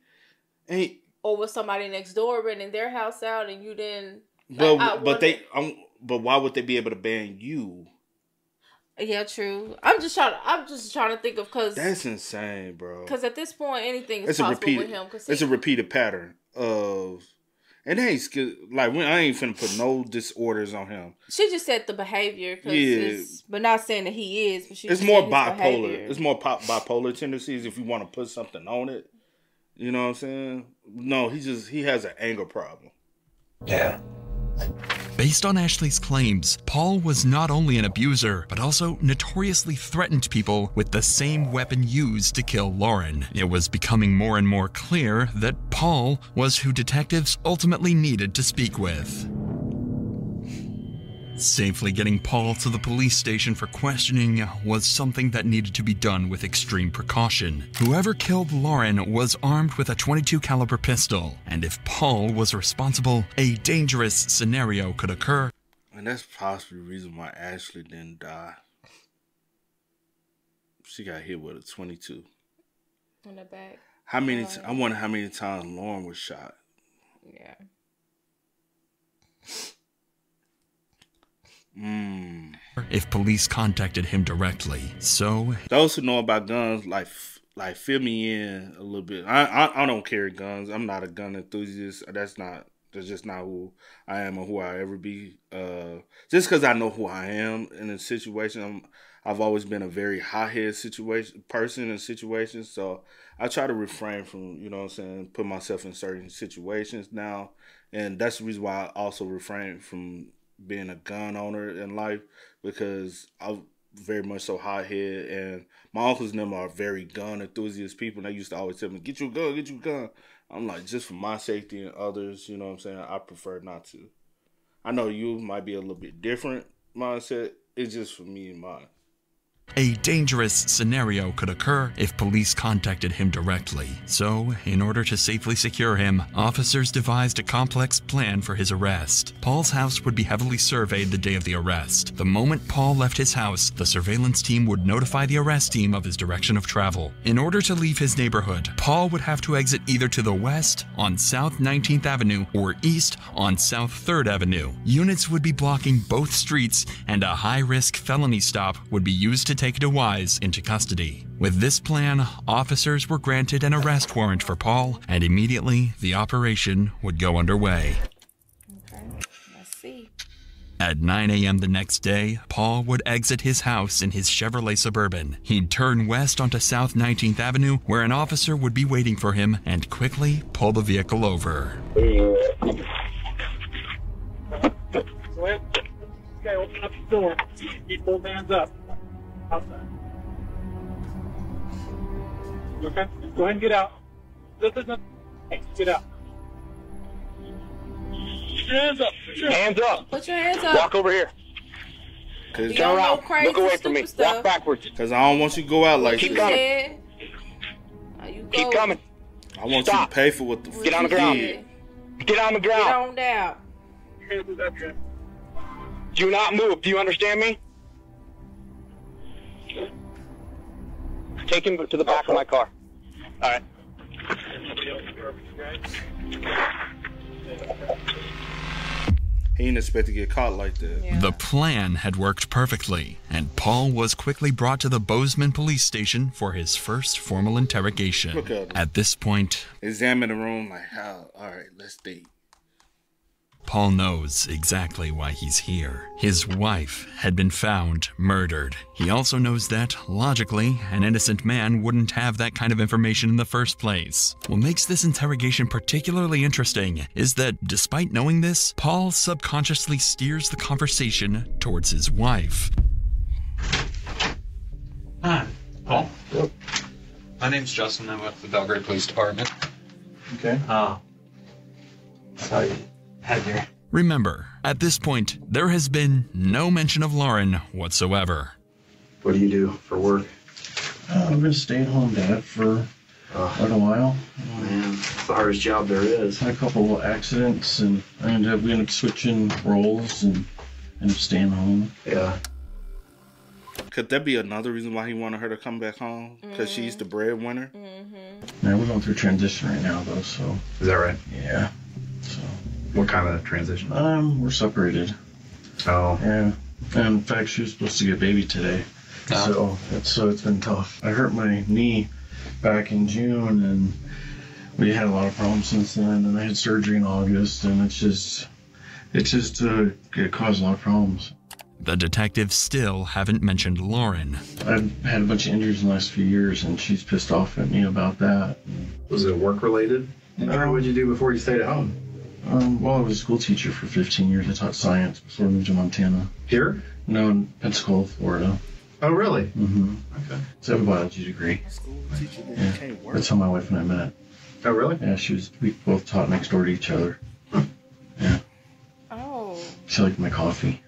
Speaker 3: Or was somebody next door renting their house out and you didn't?
Speaker 2: But why would they be able to ban you?
Speaker 3: Yeah, true. I'm just trying to think of because
Speaker 2: that's insane, bro.
Speaker 3: Because at this point, anything is possible with him.
Speaker 2: It's a repeated pattern of, and they ain't like I ain't finna put no disorders on him.
Speaker 3: She just said the behavior, but not saying that he is. But
Speaker 2: it's more bipolar. It's more bipolar tendencies. If you want to put something on it, you know what I'm saying? No, he has an anger problem.
Speaker 5: Yeah. Based on Ashley's claims, Paul was not only an abuser, but also notoriously threatened people with the same weapon used to kill Lauren. It was becoming more and more clear that Paul was who detectives ultimately needed to speak with. Safely getting Paul to the police station for questioning was something that needed to be done with extreme precaution. Whoever killed Lauren was armed with a .22 caliber pistol, and if Paul was responsible, a dangerous scenario could occur.
Speaker 2: And that's possibly the reason why Ashley didn't die. She got hit with a .22
Speaker 3: in the back.
Speaker 2: I wonder how many times Lauren was shot.
Speaker 3: Yeah.
Speaker 5: If police contacted him directly. So
Speaker 2: those who know about guns, like fill me in a little bit. I don't carry guns. I'm not a gun enthusiast. That's just not who I am or who I ever be. Just because I know who I am in a situation, I've always been a very hot-head person in situations. So I try to refrain from, you know what I'm saying, put myself in certain situations now. And that's the reason why I also refrain from being a gun owner in life, because I'm very much so hot-head, and my uncles and them are very gun enthusiast people, and they used to always tell me, get you a gun. I'm like, just for my safety and others, you know what I'm saying, I prefer not to. I know you might be a little bit different mindset. It's just for me and mine.
Speaker 5: A dangerous scenario could occur if police contacted him directly. So, in order to safely secure him, officers devised a complex plan for his arrest. Paul's house would be heavily surveyed the day of the arrest. The moment Paul left his house, the surveillance team would notify the arrest team of his direction of travel. In order to leave his neighborhood, Paul would have to exit either to the west on South 19th Avenue or east on South 3rd Avenue. Units would be blocking both streets, and a high-risk felony stop would be used to take DeWise into custody. With this plan, officers were granted an arrest warrant for Paul, and immediately the operation would go underway.
Speaker 3: Okay, let's see.
Speaker 5: At 9 a.m. the next day, Paul would exit his house in his Chevrolet Suburban. He'd turn west onto South 19th Avenue, where an officer would be waiting for him, and quickly pull the vehicle over.
Speaker 15: Okay, open up the door. Keep both hands up. Outside. Okay, go ahead and get out. Hey, get out. Put your hands up.
Speaker 11: Hands up.
Speaker 3: Put your hands up.
Speaker 11: Walk over here.
Speaker 2: Turn
Speaker 11: around. Look away from me.
Speaker 3: Stuff.
Speaker 11: Walk backwards.
Speaker 2: Because I don't want you to go out like
Speaker 11: Keep
Speaker 2: this.
Speaker 11: coming. Keep coming.
Speaker 2: I want you to pay for what the fuck
Speaker 11: Get on the
Speaker 2: you
Speaker 11: ground.
Speaker 2: did.
Speaker 11: Get on the ground.
Speaker 3: Get on down.
Speaker 11: Do not move. Do you understand me? Take him to the back of my car. All right.
Speaker 2: He didn't expect to get caught like that.
Speaker 5: The plan had worked perfectly, and Paul was quickly brought to the Bozeman police station for his first formal interrogation.
Speaker 2: Look at him.
Speaker 5: At this point,
Speaker 2: Examine the room like, how? All right, let's think.
Speaker 5: Paul knows exactly why he's here. His wife had been found murdered. He also knows that, logically, an innocent man wouldn't have that kind of information in the first place. What makes this interrogation particularly interesting is that, despite knowing this, Paul subconsciously steers the conversation towards his wife.
Speaker 1: Hi, Paul. My name's Justin. I'm with the Belgrade Police Department.
Speaker 4: Okay.
Speaker 1: So you had your...
Speaker 5: Remember, at this point, there has been no mention of Lauren whatsoever.
Speaker 4: What do you do for work? I've been a stay-at-home dad for quite a while.
Speaker 1: Man, it's the hardest job there is.
Speaker 4: Had a couple of accidents, and we ended up switching roles and ended up staying home.
Speaker 1: Yeah.
Speaker 2: Could that be another reason why he wanted her to come back home? Because she's the breadwinner?
Speaker 4: Yeah, we're going through transition right now, though, so...
Speaker 1: Is that right?
Speaker 4: Yeah. So...
Speaker 1: What kind of transition?
Speaker 4: We're separated.
Speaker 1: Oh.
Speaker 4: Yeah. And in fact, she was supposed to get a baby today.
Speaker 1: Oh.
Speaker 4: So it's been tough. I hurt my knee back in June, and we had a lot of problems since then. And I had surgery in August, and it caused a lot of problems.
Speaker 5: The detectives still haven't mentioned Lauren.
Speaker 4: I've had a bunch of injuries in the last few years, and she's pissed off at me about that.
Speaker 1: Was it work-related?
Speaker 4: No.
Speaker 1: What did you do before you stayed at home?
Speaker 4: Well, I was a school teacher for 15 years. I taught science before I moved to Montana.
Speaker 1: Here?
Speaker 4: No, in Pensacola, Florida.
Speaker 1: Oh, really?
Speaker 4: Mm-hmm.
Speaker 1: Okay.
Speaker 4: So I have a biology degree.
Speaker 2: School teacher can't work.
Speaker 4: That's how my wife and I met.
Speaker 1: Oh, really?
Speaker 4: Yeah, we both taught next door to each other. Yeah.
Speaker 3: Oh.
Speaker 4: She liked my coffee.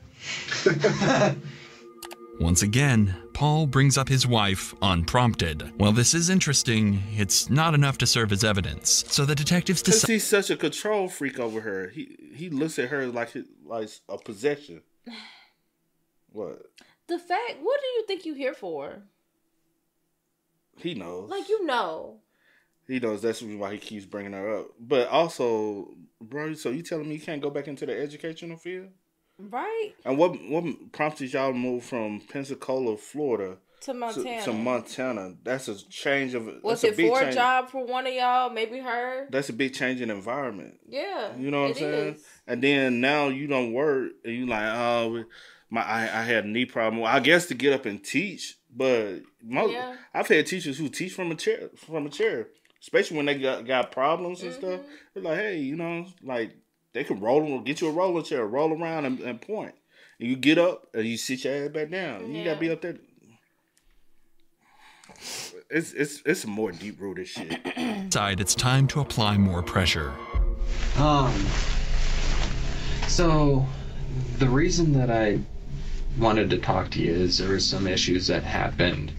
Speaker 5: Once again, Paul brings up his wife unprompted. While this is interesting, it's not enough to serve as evidence. So the detectives
Speaker 2: Because
Speaker 5: decide...
Speaker 2: he's such a control freak over her. He looks at her like a possession. What?
Speaker 3: What do you think you're here for?
Speaker 2: He knows.
Speaker 3: Like, you know.
Speaker 2: He knows that's why he keeps bringing her up. But also, bro, so you telling me you can't go back into the educational field?
Speaker 3: Right.
Speaker 2: And what prompted y'all to move from Pensacola, Florida,
Speaker 3: to Montana?
Speaker 2: To Montana. That's a change of.
Speaker 3: Was it for a job for one of y'all? Maybe her.
Speaker 2: That's a big change in environment.
Speaker 3: Yeah.
Speaker 2: You know what I'm saying? And then now you don't work, and you like, oh, I had a knee problem. Well, I guess to get up and teach, but I've had teachers who teach from a chair, especially when they got problems and stuff. They're like, hey, you know, like. They can get you a roller chair, roll around and point. And you get up and you sit your ass back down. You gotta be up there. It's some more deep rooted shit.
Speaker 5: It's time to apply more pressure.
Speaker 1: So the reason that I wanted to talk to you is there were some issues that happened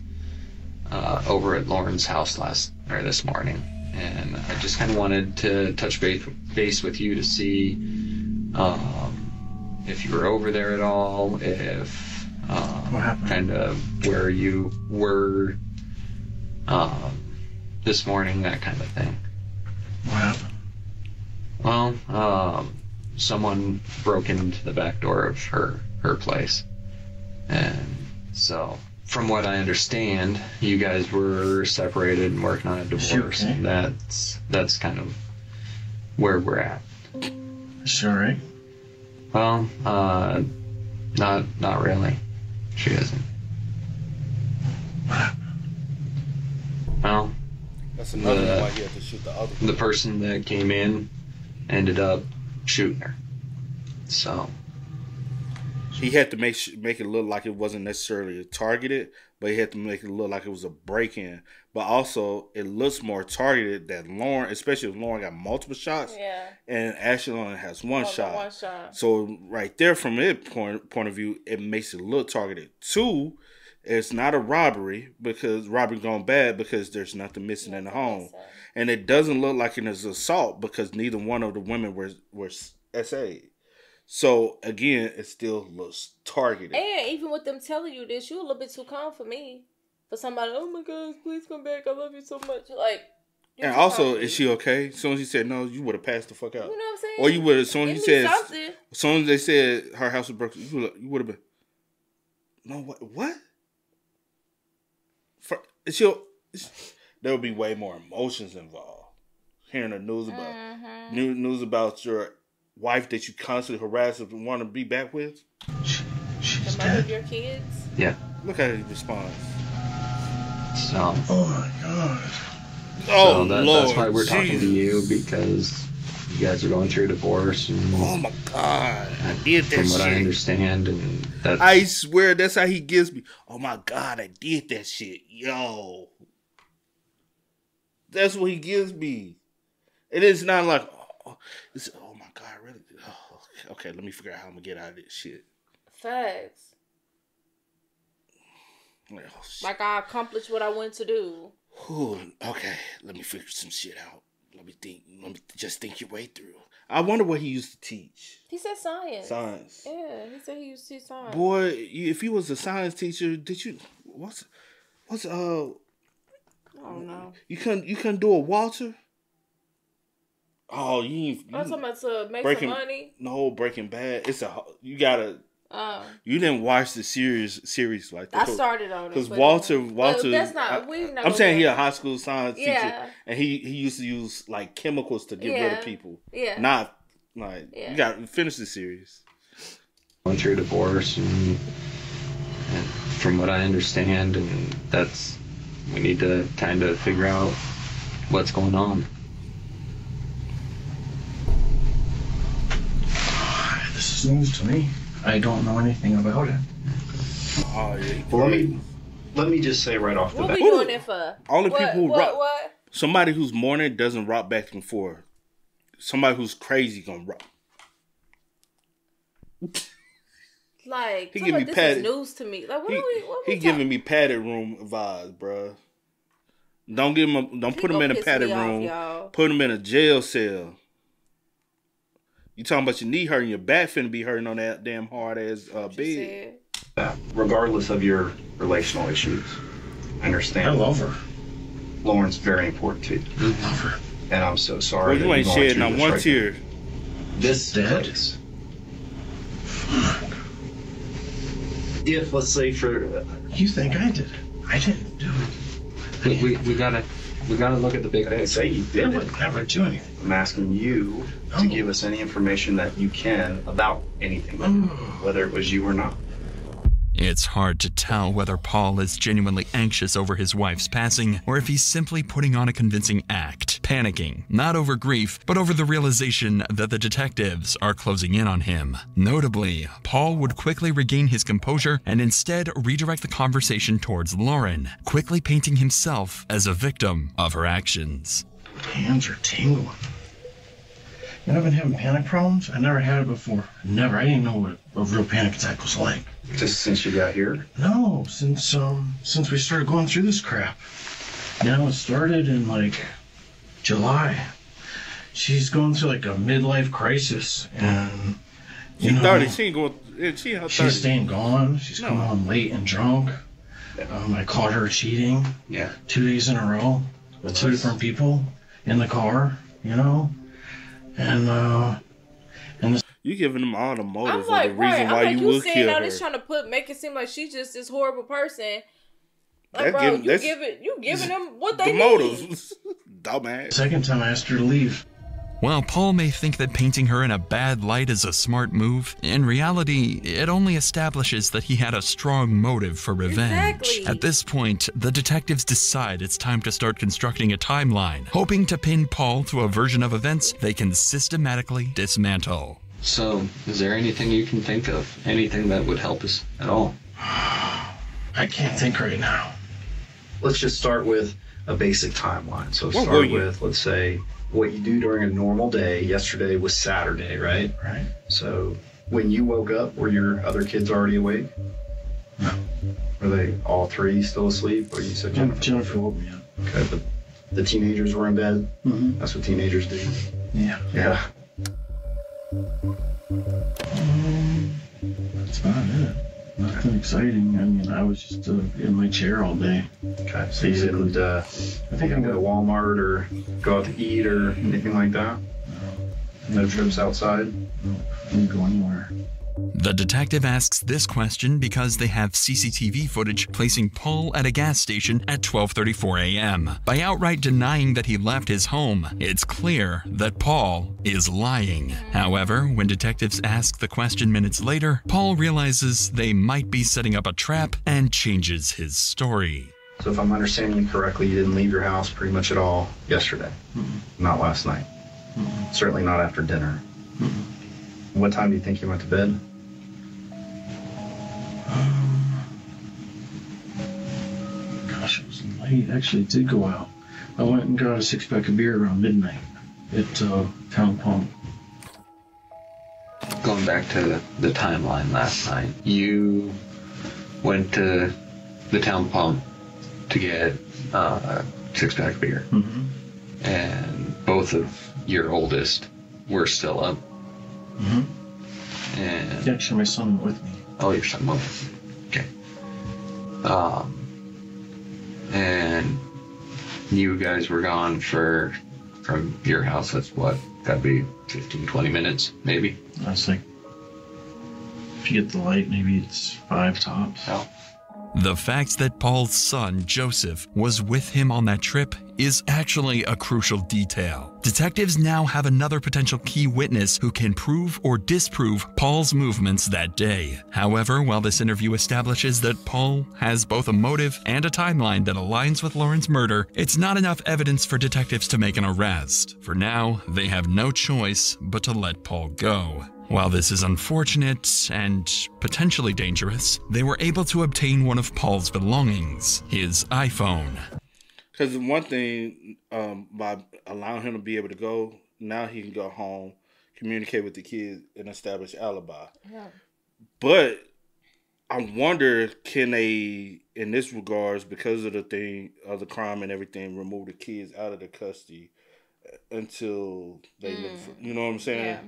Speaker 1: over at Lauren's house this morning. And I just kind of wanted to touch base with you to see if you were over there at all, if kind of where you were this morning, that kind of thing.
Speaker 4: What happened?
Speaker 1: Well, someone broke into the back door of her place, and so. From what I understand, you guys were separated and working on a divorce.
Speaker 4: Okay?
Speaker 1: And that's kind of where we're at.
Speaker 4: Is she alright?
Speaker 1: Well, Not really. She isn't. Well,
Speaker 2: that's another reason why he had to shoot the other.
Speaker 1: The person that came in ended up shooting her. So
Speaker 2: he had to make it look like it wasn't necessarily targeted, but he had to make it look like it was a break-in. But also, it looks more targeted than Lauren, especially if Lauren got multiple shots.
Speaker 3: Yeah.
Speaker 2: And Ashley only has one shot.
Speaker 3: One shot.
Speaker 2: So right there, from their point of view, it makes it look targeted. 2, it's not a robbery because robbery gone bad because there's nothing missing in the home, and it doesn't look like it is assault because neither one of the women were SA'd. So again, it still looks targeted.
Speaker 3: And even with them telling you this, you a little bit too calm for me. For somebody, oh my gosh, please come back. I love you so much. Like,
Speaker 2: and also, is she okay? As soon as he said no, you would have passed the fuck out.
Speaker 3: You know what I'm saying?
Speaker 2: Or you would have, as soon as he said,
Speaker 3: something.
Speaker 2: As soon as they said her house was broken, you would have been, no, what? There would be way more emotions involved. Hearing the news about news about your wife that you constantly harass and want to be back with.
Speaker 3: She's dead. Of your kids.
Speaker 1: Yeah.
Speaker 2: Look how he responds.
Speaker 1: So.
Speaker 4: Oh my god.
Speaker 2: Oh
Speaker 1: Lord. That's why we're talking to you, because you guys are going through a divorce. And
Speaker 2: oh my god. I did that
Speaker 1: from
Speaker 2: shit.
Speaker 1: From what I understand, and that's.
Speaker 2: I swear that's how he gives me. Oh my god, I did that shit. Yo. That's what he gives me. It is not like, oh my god, really? Oh, okay, let me figure out how I'm gonna get out of this shit.
Speaker 3: Facts. Like I accomplished what I went to do.
Speaker 2: Ooh, okay, let me figure some shit out. Let me just think your way through. I wonder what he used to teach.
Speaker 3: He said science.
Speaker 2: Science.
Speaker 3: Yeah, he said he used to teach science.
Speaker 2: Boy, if he was a science teacher, did you what's I don't know. You couldn't do a Walter? Oh, you
Speaker 3: I'm talking about to make some money.
Speaker 2: No, Breaking Bad. You gotta. You didn't watch the series like that.
Speaker 3: I started on it
Speaker 2: because Walter.
Speaker 3: That's not.
Speaker 2: I'm saying he's a high school science teacher, and he used to use like chemicals to get rid of people.
Speaker 3: Yeah.
Speaker 2: Not like you got to finish the series.
Speaker 1: Going through a divorce, and from what I understand, and that's we need to kind of figure out what's going on.
Speaker 4: This is news to me. I don't know anything about it.
Speaker 2: Oh, yeah.
Speaker 6: Well, let me just say right off the bat.
Speaker 3: What we doing it for?
Speaker 2: Only people who rock.
Speaker 3: What?
Speaker 2: Somebody who's mourning doesn't rock back and forth. Somebody who's crazy gonna rock.
Speaker 3: Like, he giving me this is news to me. Like, what
Speaker 2: he giving me padded room vibes, bro. Don't put him in a padded room. Put him in a jail cell. You talking about your knee hurting, your back finna be hurting on that damn hard ass bed.
Speaker 6: Regardless of your relational issues, I understand.
Speaker 4: I love her.
Speaker 6: Lauren's very important to you.
Speaker 4: I love her.
Speaker 6: And I'm so sorry.
Speaker 2: Well, you ain't shedding not one tear.
Speaker 6: This place. If, let's say, for...
Speaker 4: You think I did it. I didn't do it.
Speaker 1: We gotta look at the big picture.
Speaker 6: I didn't say you did it.
Speaker 4: Never do anything.
Speaker 6: I'm asking you to give us any information that you can about anything, whether it was you or not.
Speaker 5: It's hard to tell whether Paul is genuinely anxious over his wife's passing or if he's simply putting on a convincing act, panicking, not over grief, but over the realization that the detectives are closing in on him. Notably, Paul would quickly regain his composure and instead redirect the conversation towards Lauren, quickly painting himself as a victim of her actions.
Speaker 4: Hands are tingling. You know, I've been having panic problems. I never had it before. Never. I didn't know what a real panic attack was like.
Speaker 6: Just since you got here?
Speaker 4: No, since we started going through this crap. Now it started in like July. She's going through like a midlife crisis, and
Speaker 2: she's 30. She ain't going.
Speaker 4: She's staying gone. She's coming home late and drunk. I caught her cheating.
Speaker 6: Yeah.
Speaker 4: 2 days in a row with 2 different people in the car. You know. And
Speaker 2: you giving them all the motive
Speaker 3: like,
Speaker 2: of the reason why you would kill her.
Speaker 3: Just trying to make it seem like she's just this horrible person. Like, bro, you giving them what they
Speaker 2: need. Motives. Dumbass.
Speaker 4: Second time I asked her to leave.
Speaker 5: While Paul may think that painting her in a bad light is a smart move, in reality, it only establishes that he had a strong motive for revenge.
Speaker 3: Exactly.
Speaker 5: At this point, the detectives decide it's time to start constructing a timeline, hoping to pin Paul to a version of events they can systematically dismantle.
Speaker 1: So, is there anything you can think of? Anything that would help us at all?
Speaker 4: I can't think right now.
Speaker 6: Let's just start with a basic timeline. So
Speaker 2: What were
Speaker 6: start
Speaker 2: you?
Speaker 6: with, let's say, what you do during a normal day. Yesterday was Saturday, right?
Speaker 4: Right.
Speaker 6: So when you woke up, were your other kids already awake?
Speaker 4: No.
Speaker 6: Were they all three still asleep? Or you said Jennifer?
Speaker 4: Jennifer woke me up.
Speaker 6: Okay, but the teenagers were in bed?
Speaker 4: Mm-hmm.
Speaker 6: That's what teenagers do?
Speaker 4: Yeah.
Speaker 6: Yeah.
Speaker 4: That's about it. Nothing exciting. I mean, I was just in my chair all day.
Speaker 6: Okay, so you didn't, I think I'm going to Walmart or go out to eat or anything like that? No trips outside?
Speaker 4: No, I didn't go anywhere.
Speaker 5: The detective asks this question because they have CCTV footage placing Paul at a gas station at 12:34 a.m. By outright denying that he left his home, it's clear that Paul is lying. However, when detectives ask the question minutes later, Paul realizes they might be setting up a trap and changes his story.
Speaker 6: So if I'm understanding you correctly, you didn't leave your house pretty much at all yesterday? Not last night? Certainly not after dinner? What time do you think you went to bed?
Speaker 4: Gosh, it was late. Actually, it did go out. I went and got a 6-pack of beer around midnight at Town Pump.
Speaker 1: Going back to the timeline last night, you went to the Town Pump to get a 6-pack beer.
Speaker 4: Mm-hmm.
Speaker 1: And both of your oldest were still up.
Speaker 4: Mm-hmm.
Speaker 1: And
Speaker 4: Actually, my son went with me.
Speaker 1: Oh, your son went with you. Okay. And you guys were gone from your house, that's what, gotta be 15, 20 minutes, maybe?
Speaker 4: I was like, if you get the light, maybe it's 5 tops.
Speaker 1: Oh.
Speaker 5: The fact that Paul's son, Joseph, was with him on that trip is actually a crucial detail. Detectives now have another potential key witness who can prove or disprove Paul's movements that day. However, while this interview establishes that Paul has both a motive and a timeline that aligns with Lauren's murder, it's not enough evidence for detectives to make an arrest. For now, they have no choice but to let Paul go. While this is unfortunate and potentially dangerous, they were able to obtain one of Paul's belongings, his iPhone.
Speaker 2: Because one thing, by allowing him to be able to go, now he can go home, communicate with the kids, and establish alibi.
Speaker 3: Yeah.
Speaker 2: But I wonder, can they, in this regards, because of the thing, of the crime and everything, remove the kids out of the custody until they look for, you know what I'm saying?
Speaker 3: Yeah.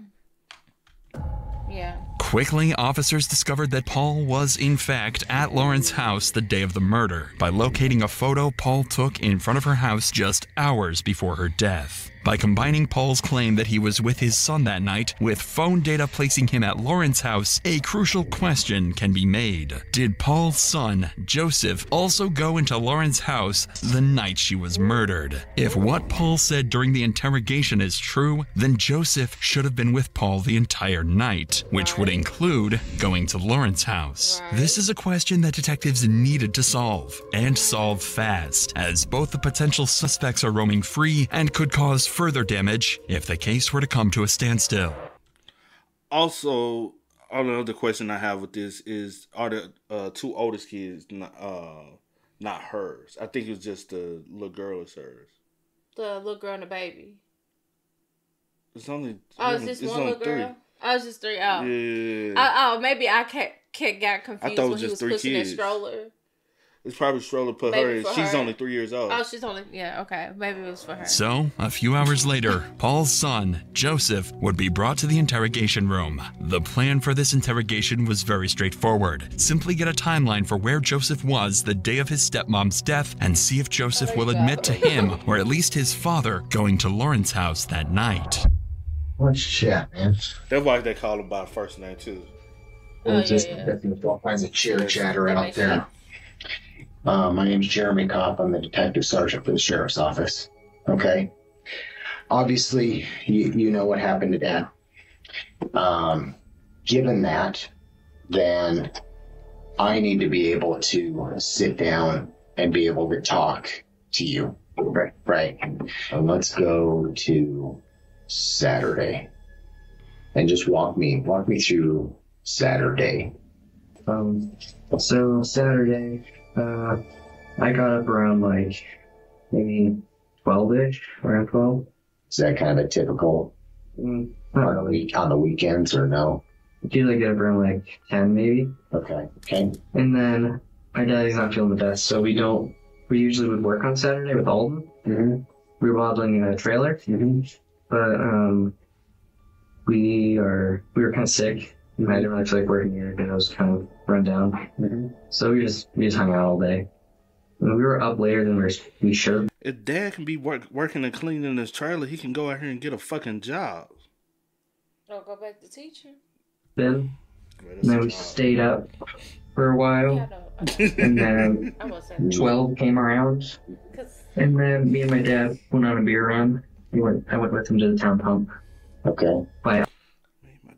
Speaker 3: Yeah.
Speaker 5: Quickly, officers discovered that Paul was, in fact, at Lauren's house the day of the murder by locating a photo Paul took in front of her house just hours before her death. By combining Paul's claim that he was with his son that night with phone data placing him at Lauren's house, a crucial question can be made. Did Paul's son, Joseph, also go into Lauren's house the night she was murdered? If what Paul said during the interrogation is true, then Joseph should have been with Paul the entire night, which would include going to Lauren's house. This is a question that detectives needed to solve, and solve fast, as both the potential suspects are roaming free and could cause further damage if the case were to come to a standstill.
Speaker 2: Also, another question I have with this is, are the 2 oldest kids not hers? I think it's just the little girl is hers.
Speaker 3: The little girl and the baby.
Speaker 2: It's only.
Speaker 3: It's just one little girl?
Speaker 2: 3.
Speaker 3: Oh, it's just 3. Oh.
Speaker 2: Yeah.
Speaker 3: Maybe I got confused when he was pushing that stroller.
Speaker 2: It's probably stroller put
Speaker 3: Maybe
Speaker 2: her in. She's only 3 years old.
Speaker 3: Oh, she's only, yeah, okay. Maybe it was for her.
Speaker 5: So, a few hours later, Paul's son, Joseph, would be brought to the interrogation room. The plan for this interrogation was very straightforward. Simply get a timeline for where Joseph was the day of his stepmom's death and see if Joseph will admit to him, or at least his father, going to Lauren's house that night.
Speaker 8: What's chat, man?
Speaker 2: That's why they call him by first name, too.
Speaker 8: Definitely all kinds of chatter out there. My name's Jeremy Kopp. I'm the detective sergeant for the sheriff's office. Okay. obviously, you know what happened to Dad. Given that, then I need to be able to sit down and be able to talk to you. Right. Let's go to Saturday. And just walk me through Saturday.
Speaker 9: So Saturday, I got up around like maybe 12-ish, around 12.
Speaker 8: Is that kind of a typical on the weekends or no?
Speaker 9: Usually get up around like 10 maybe.
Speaker 8: Okay.
Speaker 9: And then my dad's not feeling the best, so we usually would work on Saturday with Alden.
Speaker 8: Mm-hmm.
Speaker 9: We were modeling a trailer.
Speaker 8: Mm-hmm.
Speaker 9: But we were kind of sick. I didn't really feel like working here because I was kind of run down.
Speaker 8: Mm-hmm.
Speaker 9: So we just hung out all day. And we were up later than we should have.
Speaker 2: If Dad can be working and cleaning his trailer, he can go out here and get a fucking job.
Speaker 3: Or go back to teaching.
Speaker 9: And then we stayed up for a while. And then 12 came around. And then me and my dad went on a beer run. I went with him to the town pump.
Speaker 8: Okay.
Speaker 2: My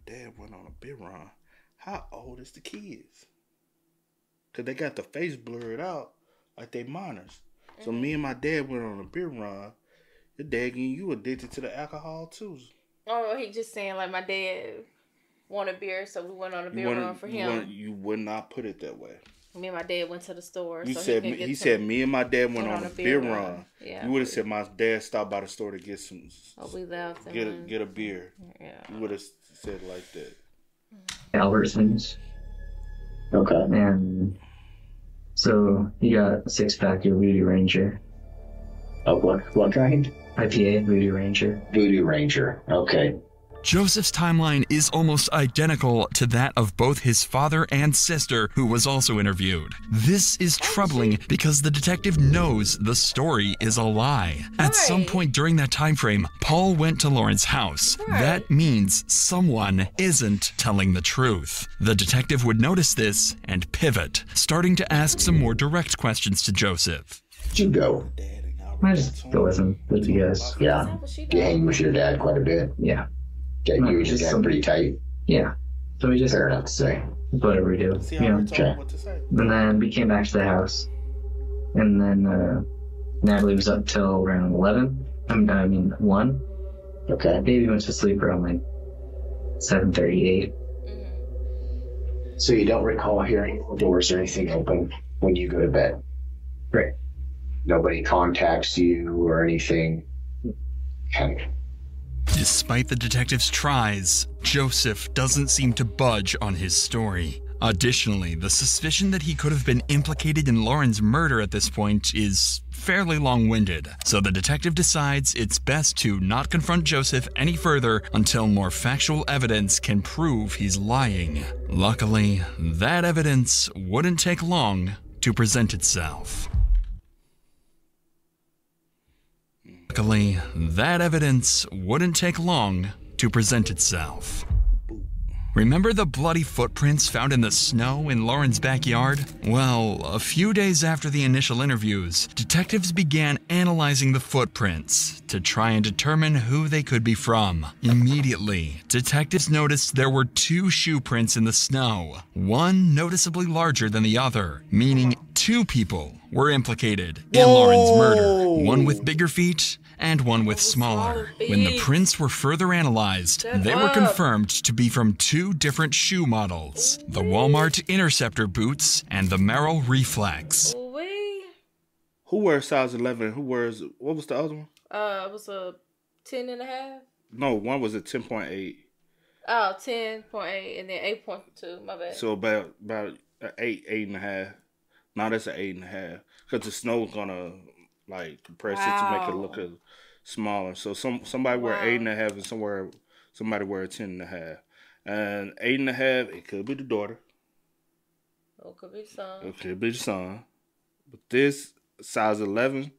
Speaker 2: dad went on a beer run. How old is the kids? Because they got the face blurred out like they minors. So me and my dad went on a beer run. Your dad getting you addicted to the alcohol too.
Speaker 3: Oh, he just saying like my dad wanted beer, so we went on a beer run for him.
Speaker 2: You would not put it that way.
Speaker 3: Me and my dad went to the store.
Speaker 2: He
Speaker 3: so
Speaker 2: said me and my dad went on a beer run.
Speaker 3: Yeah,
Speaker 2: you would have said my dad stopped by the store to get some.
Speaker 3: Oh, we left.
Speaker 2: Get a beer.
Speaker 3: Yeah.
Speaker 2: You would have said it like that.
Speaker 9: Albertsons.
Speaker 8: Okay.
Speaker 9: And so he got a 6-pack of Voodoo Ranger.
Speaker 8: Of what kind?
Speaker 9: IPA, Voodoo Ranger.
Speaker 8: Voodoo Ranger. Okay.
Speaker 5: Joseph's timeline is almost identical to that of both his father and sister, who was also interviewed. This is troubling because the detective knows the story is a lie. At some point during that time frame, Paul went to Lauren's house. That means someone isn't telling the truth. The detective would notice this and pivot, starting to ask some more direct questions to Joseph.
Speaker 8: You go.
Speaker 9: I just go with him, with you guys.
Speaker 8: Yeah. You hang with your dad quite a bit.
Speaker 9: Yeah.
Speaker 8: Okay, you and your dad pretty tight.
Speaker 9: Yeah. So we just...
Speaker 8: Fair enough to say.
Speaker 9: Whatever we do.
Speaker 8: Okay.
Speaker 9: And then we came back to the house. And then Natalie was up till around 11. 1.
Speaker 8: Okay.
Speaker 9: Baby went to sleep around like 7:38.
Speaker 8: So you don't recall hearing doors or anything open when you go to bed?
Speaker 9: Right.
Speaker 8: Nobody contacts you or anything? Okay.
Speaker 5: Despite the detective's tries, Joseph doesn't seem to budge on his story. Additionally, the suspicion that he could have been implicated in Lauren's murder at this point is fairly long-winded, so the detective decides it's best to not confront Joseph any further until more factual evidence can prove he's lying. Luckily, that evidence wouldn't take long to present itself. Luckily, that evidence wouldn't take long to present itself. Remember the bloody footprints found in the snow in Lauren's backyard? Well, a few days after the initial interviews, detectives began analyzing the footprints to try and determine who they could be from. Immediately, detectives noticed there were 2 shoe prints in the snow, one noticeably larger than the other, meaning 2 people were implicated in Lauren's murder, one with bigger feet and one with smaller. When the prints were further analyzed, they were confirmed to be from 2 different shoe models, the Walmart Interceptor boots and the Merrill Reflex.
Speaker 2: Who wears size 11? Who wears, what was the other one?
Speaker 3: It was a 10.5.
Speaker 2: No, one was a 10.8.
Speaker 3: Oh, 10.8 and then 8.2. My bad.
Speaker 2: So about 8.5. No, that's an 8.5. Because the snow's gonna like compress it to make it look smaller. So somebody wear 8.5 and somebody wear 10.5. And 8.5, it could be the daughter.
Speaker 3: Or it could be the son.
Speaker 2: It could be the son. But this size 11,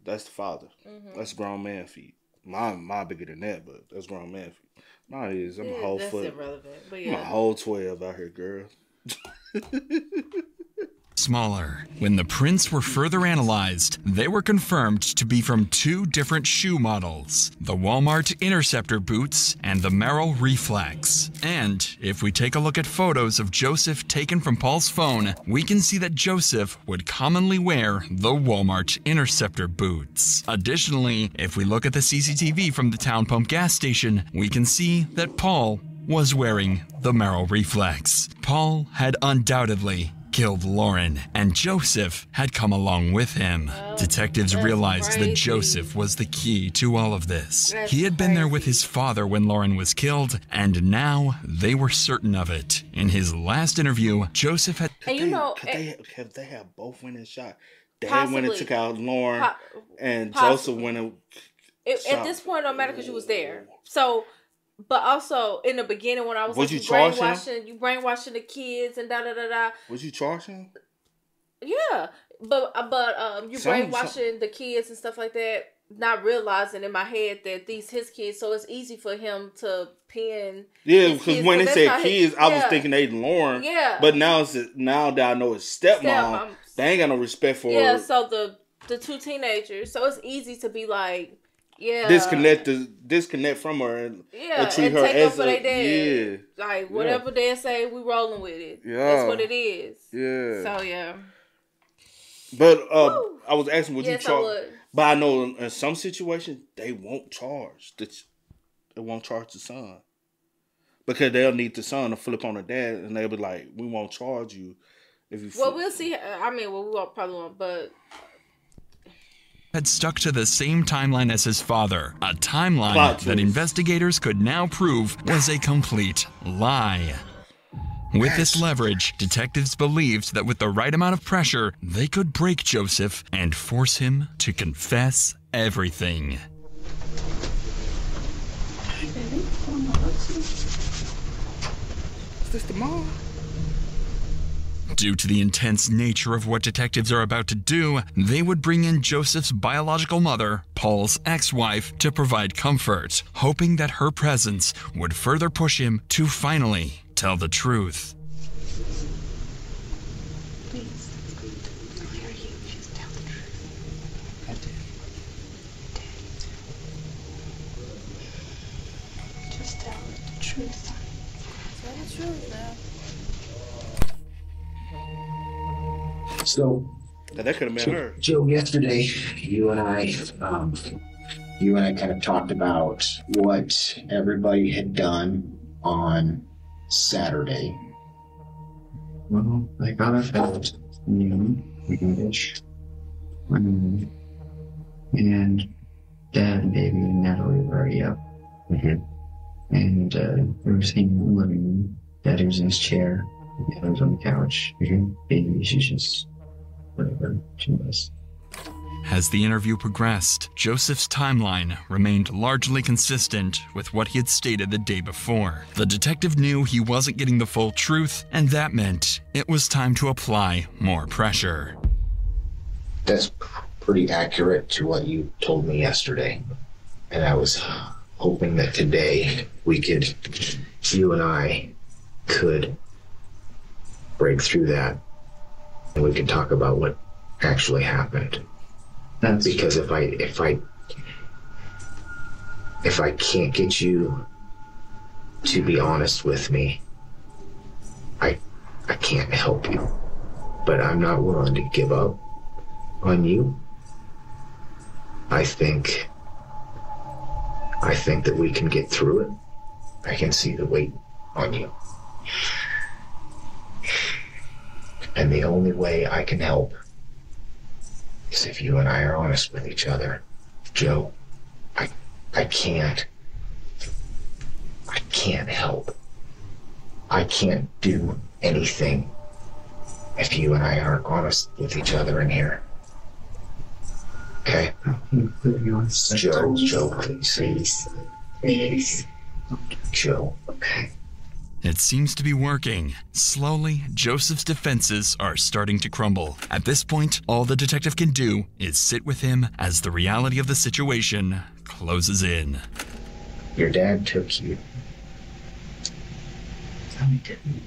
Speaker 2: that's the father. Mm-hmm. That's grown man feet. Mine bigger than that, but that's grown man feet. Mine is. I'm a whole
Speaker 3: that's
Speaker 2: foot.
Speaker 3: Irrelevant, but yeah.
Speaker 2: I'm a whole 12 out here, girl.
Speaker 5: smaller. When the prints were further analyzed, they were confirmed to be from 2 different shoe models, the Walmart Interceptor boots and the Merrill Reflex. And if we take a look at photos of Joseph taken from Paul's phone, we can see that Joseph would commonly wear the Walmart Interceptor boots. Additionally, if we look at the CCTV from the Town Pump gas station, we can see that Paul was wearing the Merrill Reflex. Paul had undoubtedly killed Lauren, and Joseph had come along with him. Detectives realized that Joseph was the key to all of this. He had been there with his father when Lauren was killed, and now they were certain of it. In his last interview, Joseph had...
Speaker 3: And you know...
Speaker 2: Have they have both went and shot? Dad went and took out Lauren, and Joseph went and shot.
Speaker 3: At this point, it don't matter because you was there. So... But also in the beginning when I was
Speaker 2: like,
Speaker 3: you brainwashing the kids and da da da da.
Speaker 2: Was you charging?
Speaker 3: Yeah, but you brainwashing the kids and stuff like that, not realizing in my head that these his kids, so it's easy for him to pin.
Speaker 2: Yeah, because when they said kids, I was thinking they Lauren.
Speaker 3: Yeah,
Speaker 2: but now that I know it's stepmom, they ain't got no respect for.
Speaker 3: Yeah, so the 2 teenagers, so it's easy to be like. Yeah,
Speaker 2: disconnect from her and treat her as a
Speaker 3: dad. Like whatever they say, we rolling with it. Yeah, that's what it is.
Speaker 2: Yeah.
Speaker 3: So yeah.
Speaker 2: But I was asking, would you charge? But I know in some situations they won't charge. They won't charge the son because they'll need the son to flip on the dad, and they'll be like, "We won't charge you if you."
Speaker 3: Well, we'll see. I mean, we probably won't, but.
Speaker 5: Had stuck to the same timeline as his father, a timeline that investigators could now prove was a complete lie. With this leverage, detectives believed that with the right amount of pressure, they could break Joseph and force him to confess everything.
Speaker 2: Is this the mom?
Speaker 5: Due to the intense nature of what detectives are about to do, they would bring in Joseph's biological mother, Paul's ex-wife, to provide comfort, hoping that her presence would further push him to finally tell the truth.
Speaker 10: Please, I'll hear you. Just tell the truth. I did. Just tell the truth. Tell the truth now.
Speaker 8: So,
Speaker 2: that could have been her.
Speaker 8: Joe, yesterday, you and I kind of talked about what everybody had done on Saturday. Well, I got up at noon-ish, and Dad and Baby and Natalie were already up. Mm-hmm. And we were sitting in the living room. Daddy was in his chair. Dad was on the couch. Mm-hmm. Baby, she's just whatever she was.
Speaker 5: As the interview progressed, Joseph's timeline remained largely consistent with what he had stated the day before. The detective knew he wasn't getting the full truth, and that meant it was time to apply more pressure.
Speaker 8: That's pretty accurate to what you told me yesterday. And I was hoping that today you and I could break through that and we could talk about what actually happened. Because if I can't get you to be honest with me, I can't help you. But I'm not willing to give up on you. I think that we can get through it. I can see the weight on you. And the only way I can help is if you and I are honest with each other. Joe, I can't help. I can't do anything if you and I aren't honest with each other in here. Okay? Joe, please. Joe, okay.
Speaker 5: It seems to be working. Slowly, Joseph's defenses are starting to crumble. At this point, all the detective can do is sit with him as the reality of the situation closes in.
Speaker 8: Your dad took you. No, he didn't.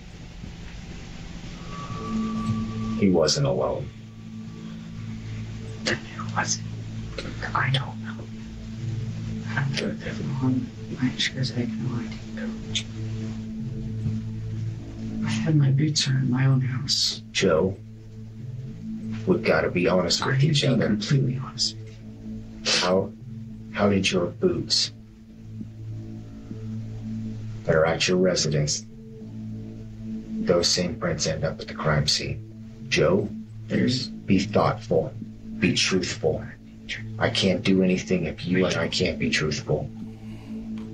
Speaker 8: He wasn't alone.
Speaker 12: Then who was it? I don't know. After everyone, I sure as heck no idea. I had my boots on in my own house.
Speaker 8: Joe, we've got to be honest with each other.
Speaker 12: Completely honest with you.
Speaker 8: How did your boots that are at your residence, those same prints end up at the crime scene? Joe, be thoughtful, be truthful. I can't do anything if you and I can't be truthful.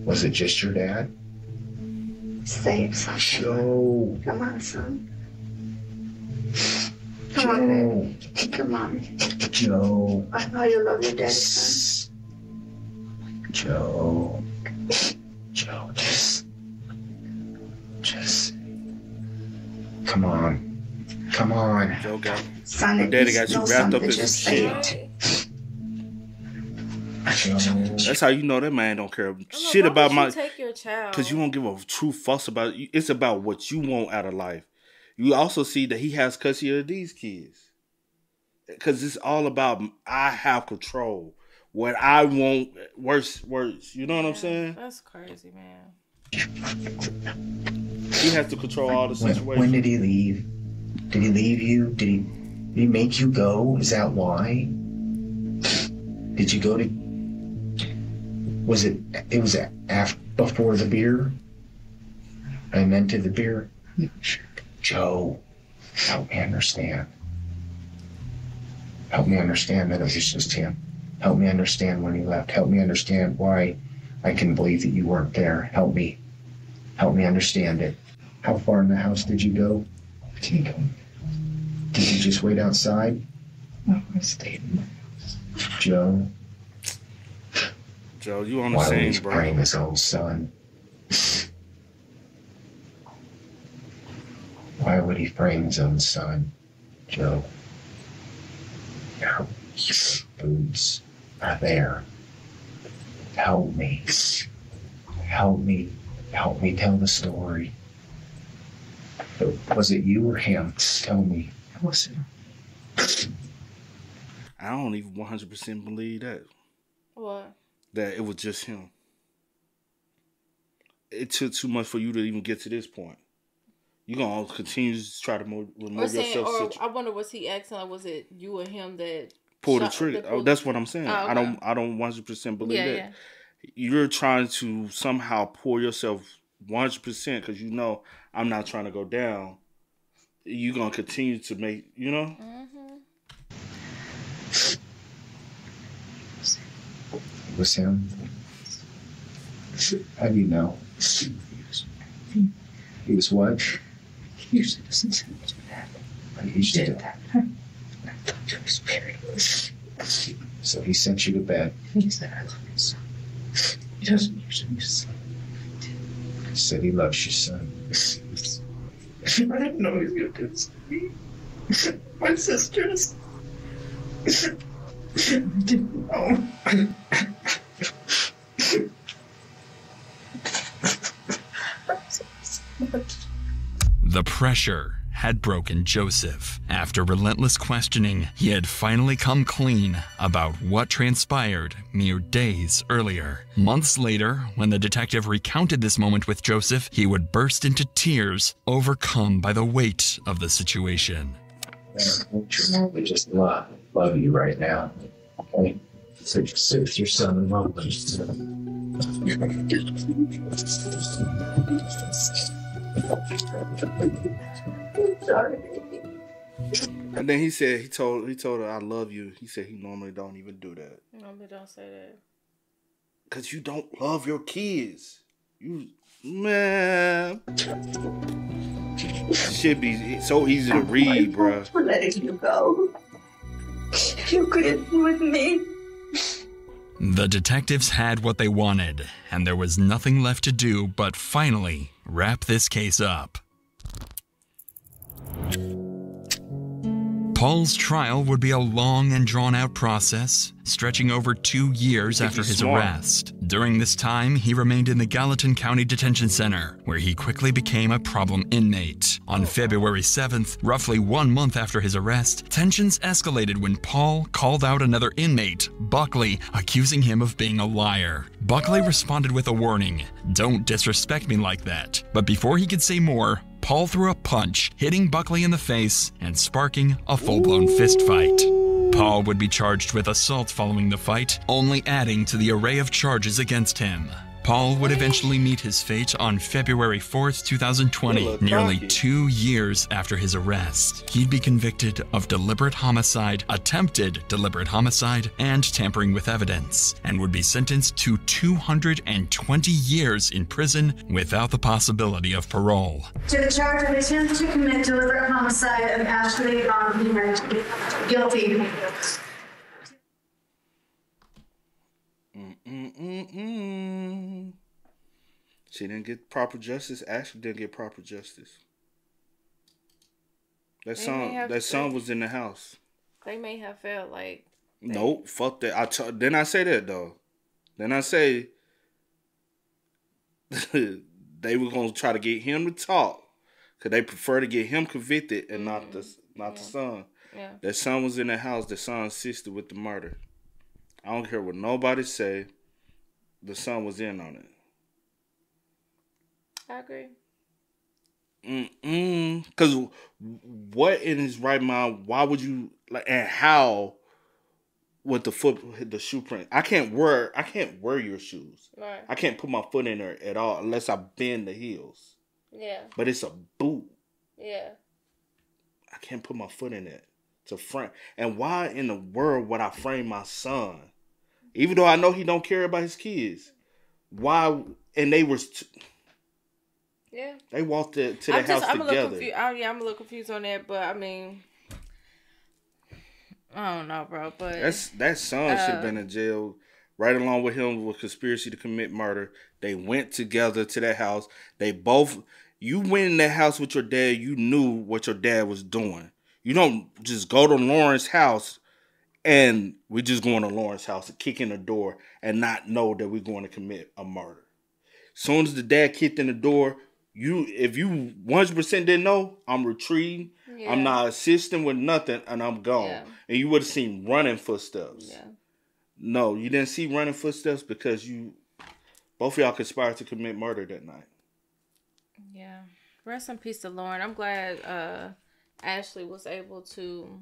Speaker 8: Was it just your dad?
Speaker 12: Say something.
Speaker 8: Joe.
Speaker 12: Come on, son.
Speaker 8: Joe.
Speaker 12: Come on. Come on.
Speaker 8: Joe.
Speaker 12: I know you love your daddy, son.
Speaker 8: Joe. Joe, just. Come on. Come on.
Speaker 2: Joe got.
Speaker 12: Son,
Speaker 2: Your daddy got you wrapped up in some
Speaker 12: just
Speaker 2: shit. That's how you know that man don't care shit about my.
Speaker 3: Take your child.
Speaker 2: Because you won't give a true fuss about it. It's about what you want out of life. You also see that he has custody of these kids. Because it's all about I have control. What I want, worse. You know what I'm saying?
Speaker 3: That's crazy, man.
Speaker 2: He has to control all the situations.
Speaker 8: When did he leave? Did he leave you? Did he make you go? Is that why? Did you go to... Was it was before the beer? And then to the beer? Joe, help me understand. Help me understand that it was just him. Help me understand when he left. Help me understand why I can believe that you weren't there. Help me understand it. How far in the house did you go? Did you just wait outside?
Speaker 12: No, I stayed in my house.
Speaker 2: Joe, you on the
Speaker 8: Why would
Speaker 2: same,
Speaker 8: he
Speaker 2: bro?
Speaker 8: frame his own son? Why would he frame his own son, Joe? Your boots are there. Help me. Help me tell the story. Was it you or him? Tell me.
Speaker 12: It was him.
Speaker 2: I don't even 100% believe that.
Speaker 3: What?
Speaker 2: That it was just him. It took too much for you to even get to this point. You're going to continue to try to remove yourself.
Speaker 3: I wonder, was he asking, like, was it you or him that
Speaker 2: pulled the trigger? That's what I'm saying.
Speaker 3: Oh, okay.
Speaker 2: I don't 100% believe that.
Speaker 3: Yeah.
Speaker 2: You're trying to somehow pull yourself 100% because you know I'm not trying to go down. You're going to continue to make, you know?
Speaker 8: It was him. How do you know? He was what?
Speaker 12: He usually doesn't say much of that.
Speaker 8: But he did
Speaker 12: that. I thought you was very
Speaker 8: So he sent you to bed.
Speaker 12: He said I love you, son. He doesn't usually use
Speaker 8: He said he loves you, son.
Speaker 12: I didn't know he was going to do this to me. My sisters. I didn't know.
Speaker 5: The pressure had broken Joseph. After relentless questioning, he had finally come clean about what transpired mere days earlier. Months later, when the detective recounted this moment with Joseph, he would burst into tears, overcome by the weight of the situation.
Speaker 8: I just love you right now. Okay? So just sit with your son and love him.
Speaker 2: And then he said he told her I love you. He said he normally don't even do that.
Speaker 3: Normally don't say that.
Speaker 2: Cause you don't love your kids. Man. Should be so easy to read, bro.
Speaker 12: For letting you go. You couldn't be with me.
Speaker 5: The detectives had what they wanted, and there was nothing left to do but finally wrap this case up. Paul's trial would be a long and drawn-out process, stretching over 2 years after his arrest. During this time, he remained in the Gallatin County Detention Center, where he quickly became a problem inmate. On February 7th, roughly 1 month after his arrest, tensions escalated when Paul called out another inmate, Buckley, accusing him of being a liar. Buckley responded with a warning, "Don't disrespect me like that." But before he could say more, Paul threw a punch, hitting Buckley in the face and sparking a full-blown fist fight. Paul would be charged with assault following the fight, only adding to the array of charges against him. Paul would eventually meet his fate on February 4th, 2020, nearly 2 years after his arrest. He'd be convicted of deliberate homicide, attempted deliberate homicide, and tampering with evidence, and would be sentenced to 220 years in prison without the possibility of parole.
Speaker 7: To the charge of attempt to commit deliberate homicide of Ashley Beamer, guilty.
Speaker 2: She didn't get proper justice. Ashley didn't get proper justice. That son was in the house.
Speaker 3: They may have felt like.
Speaker 2: Nope, fuck that. Didn't I say that though? Then I say they were gonna try to get him to talk, cause they prefer to get him convicted and not the son.
Speaker 3: Yeah.
Speaker 2: That son was in the house. The son assisted with the murder. I don't care what nobody say. The son was in on it.
Speaker 3: I agree.
Speaker 2: Because what in his right mind? Why would you and how? With the shoe print, I can't wear your shoes.
Speaker 3: Right.
Speaker 2: I can't put my foot in there at all unless I bend the heels.
Speaker 3: Yeah.
Speaker 2: But it's a boot.
Speaker 3: Yeah.
Speaker 2: I can't put my foot in it to frame. And why in the world would I frame my son? Even though I know he don't care about his kids. Why? And they were.
Speaker 3: Yeah.
Speaker 2: They walked to the house
Speaker 3: I'm
Speaker 2: together.
Speaker 3: I'm a little confused on that, but I mean, I don't know, bro. But
Speaker 2: that son should have been in jail right along with him with conspiracy to commit murder. They went together to that house. You went in that house with your dad. You knew what your dad was doing. You don't just go to Lauren's house and we just going to Lauren's house and kick in the door and not know that we're going to commit a murder. As soon as the dad kicked in the door, if you 100% didn't know, I'm retreating. Yeah. I'm not assisting with nothing, and I'm gone. Yeah. And you would have seen running footsteps. Yeah. No, you didn't see running footsteps because both of y'all conspired to commit murder that night.
Speaker 3: Yeah. Rest in peace to Lauren. I'm glad Ashley was able to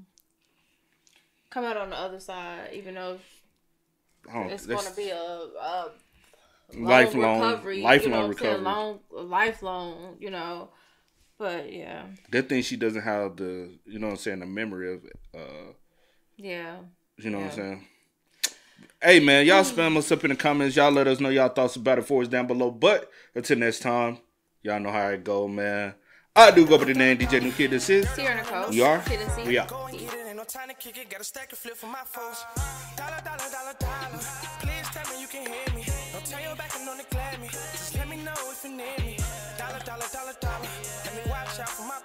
Speaker 3: come out on the other side, even though it's going to be a lifelong recovery. Lifelong, But yeah.
Speaker 2: Good thing she doesn't have the, the memory of it.
Speaker 3: Yeah.
Speaker 2: You know what I'm saying? Hey man, y'all spam us up in the comments. Y'all let us know y'all thoughts about it for us down below. But until next time, y'all know how it go, man. I do go by the name DJ New Kid. This is
Speaker 3: Sierra Nicole.
Speaker 2: We are. We are.
Speaker 13: Time to kick it, got a stack of flip for my folks. Dollar. Please tell me you can hear me. Don't turn your back and don't neglect me. Just let me know if you need me. Dollar. Let me watch out for my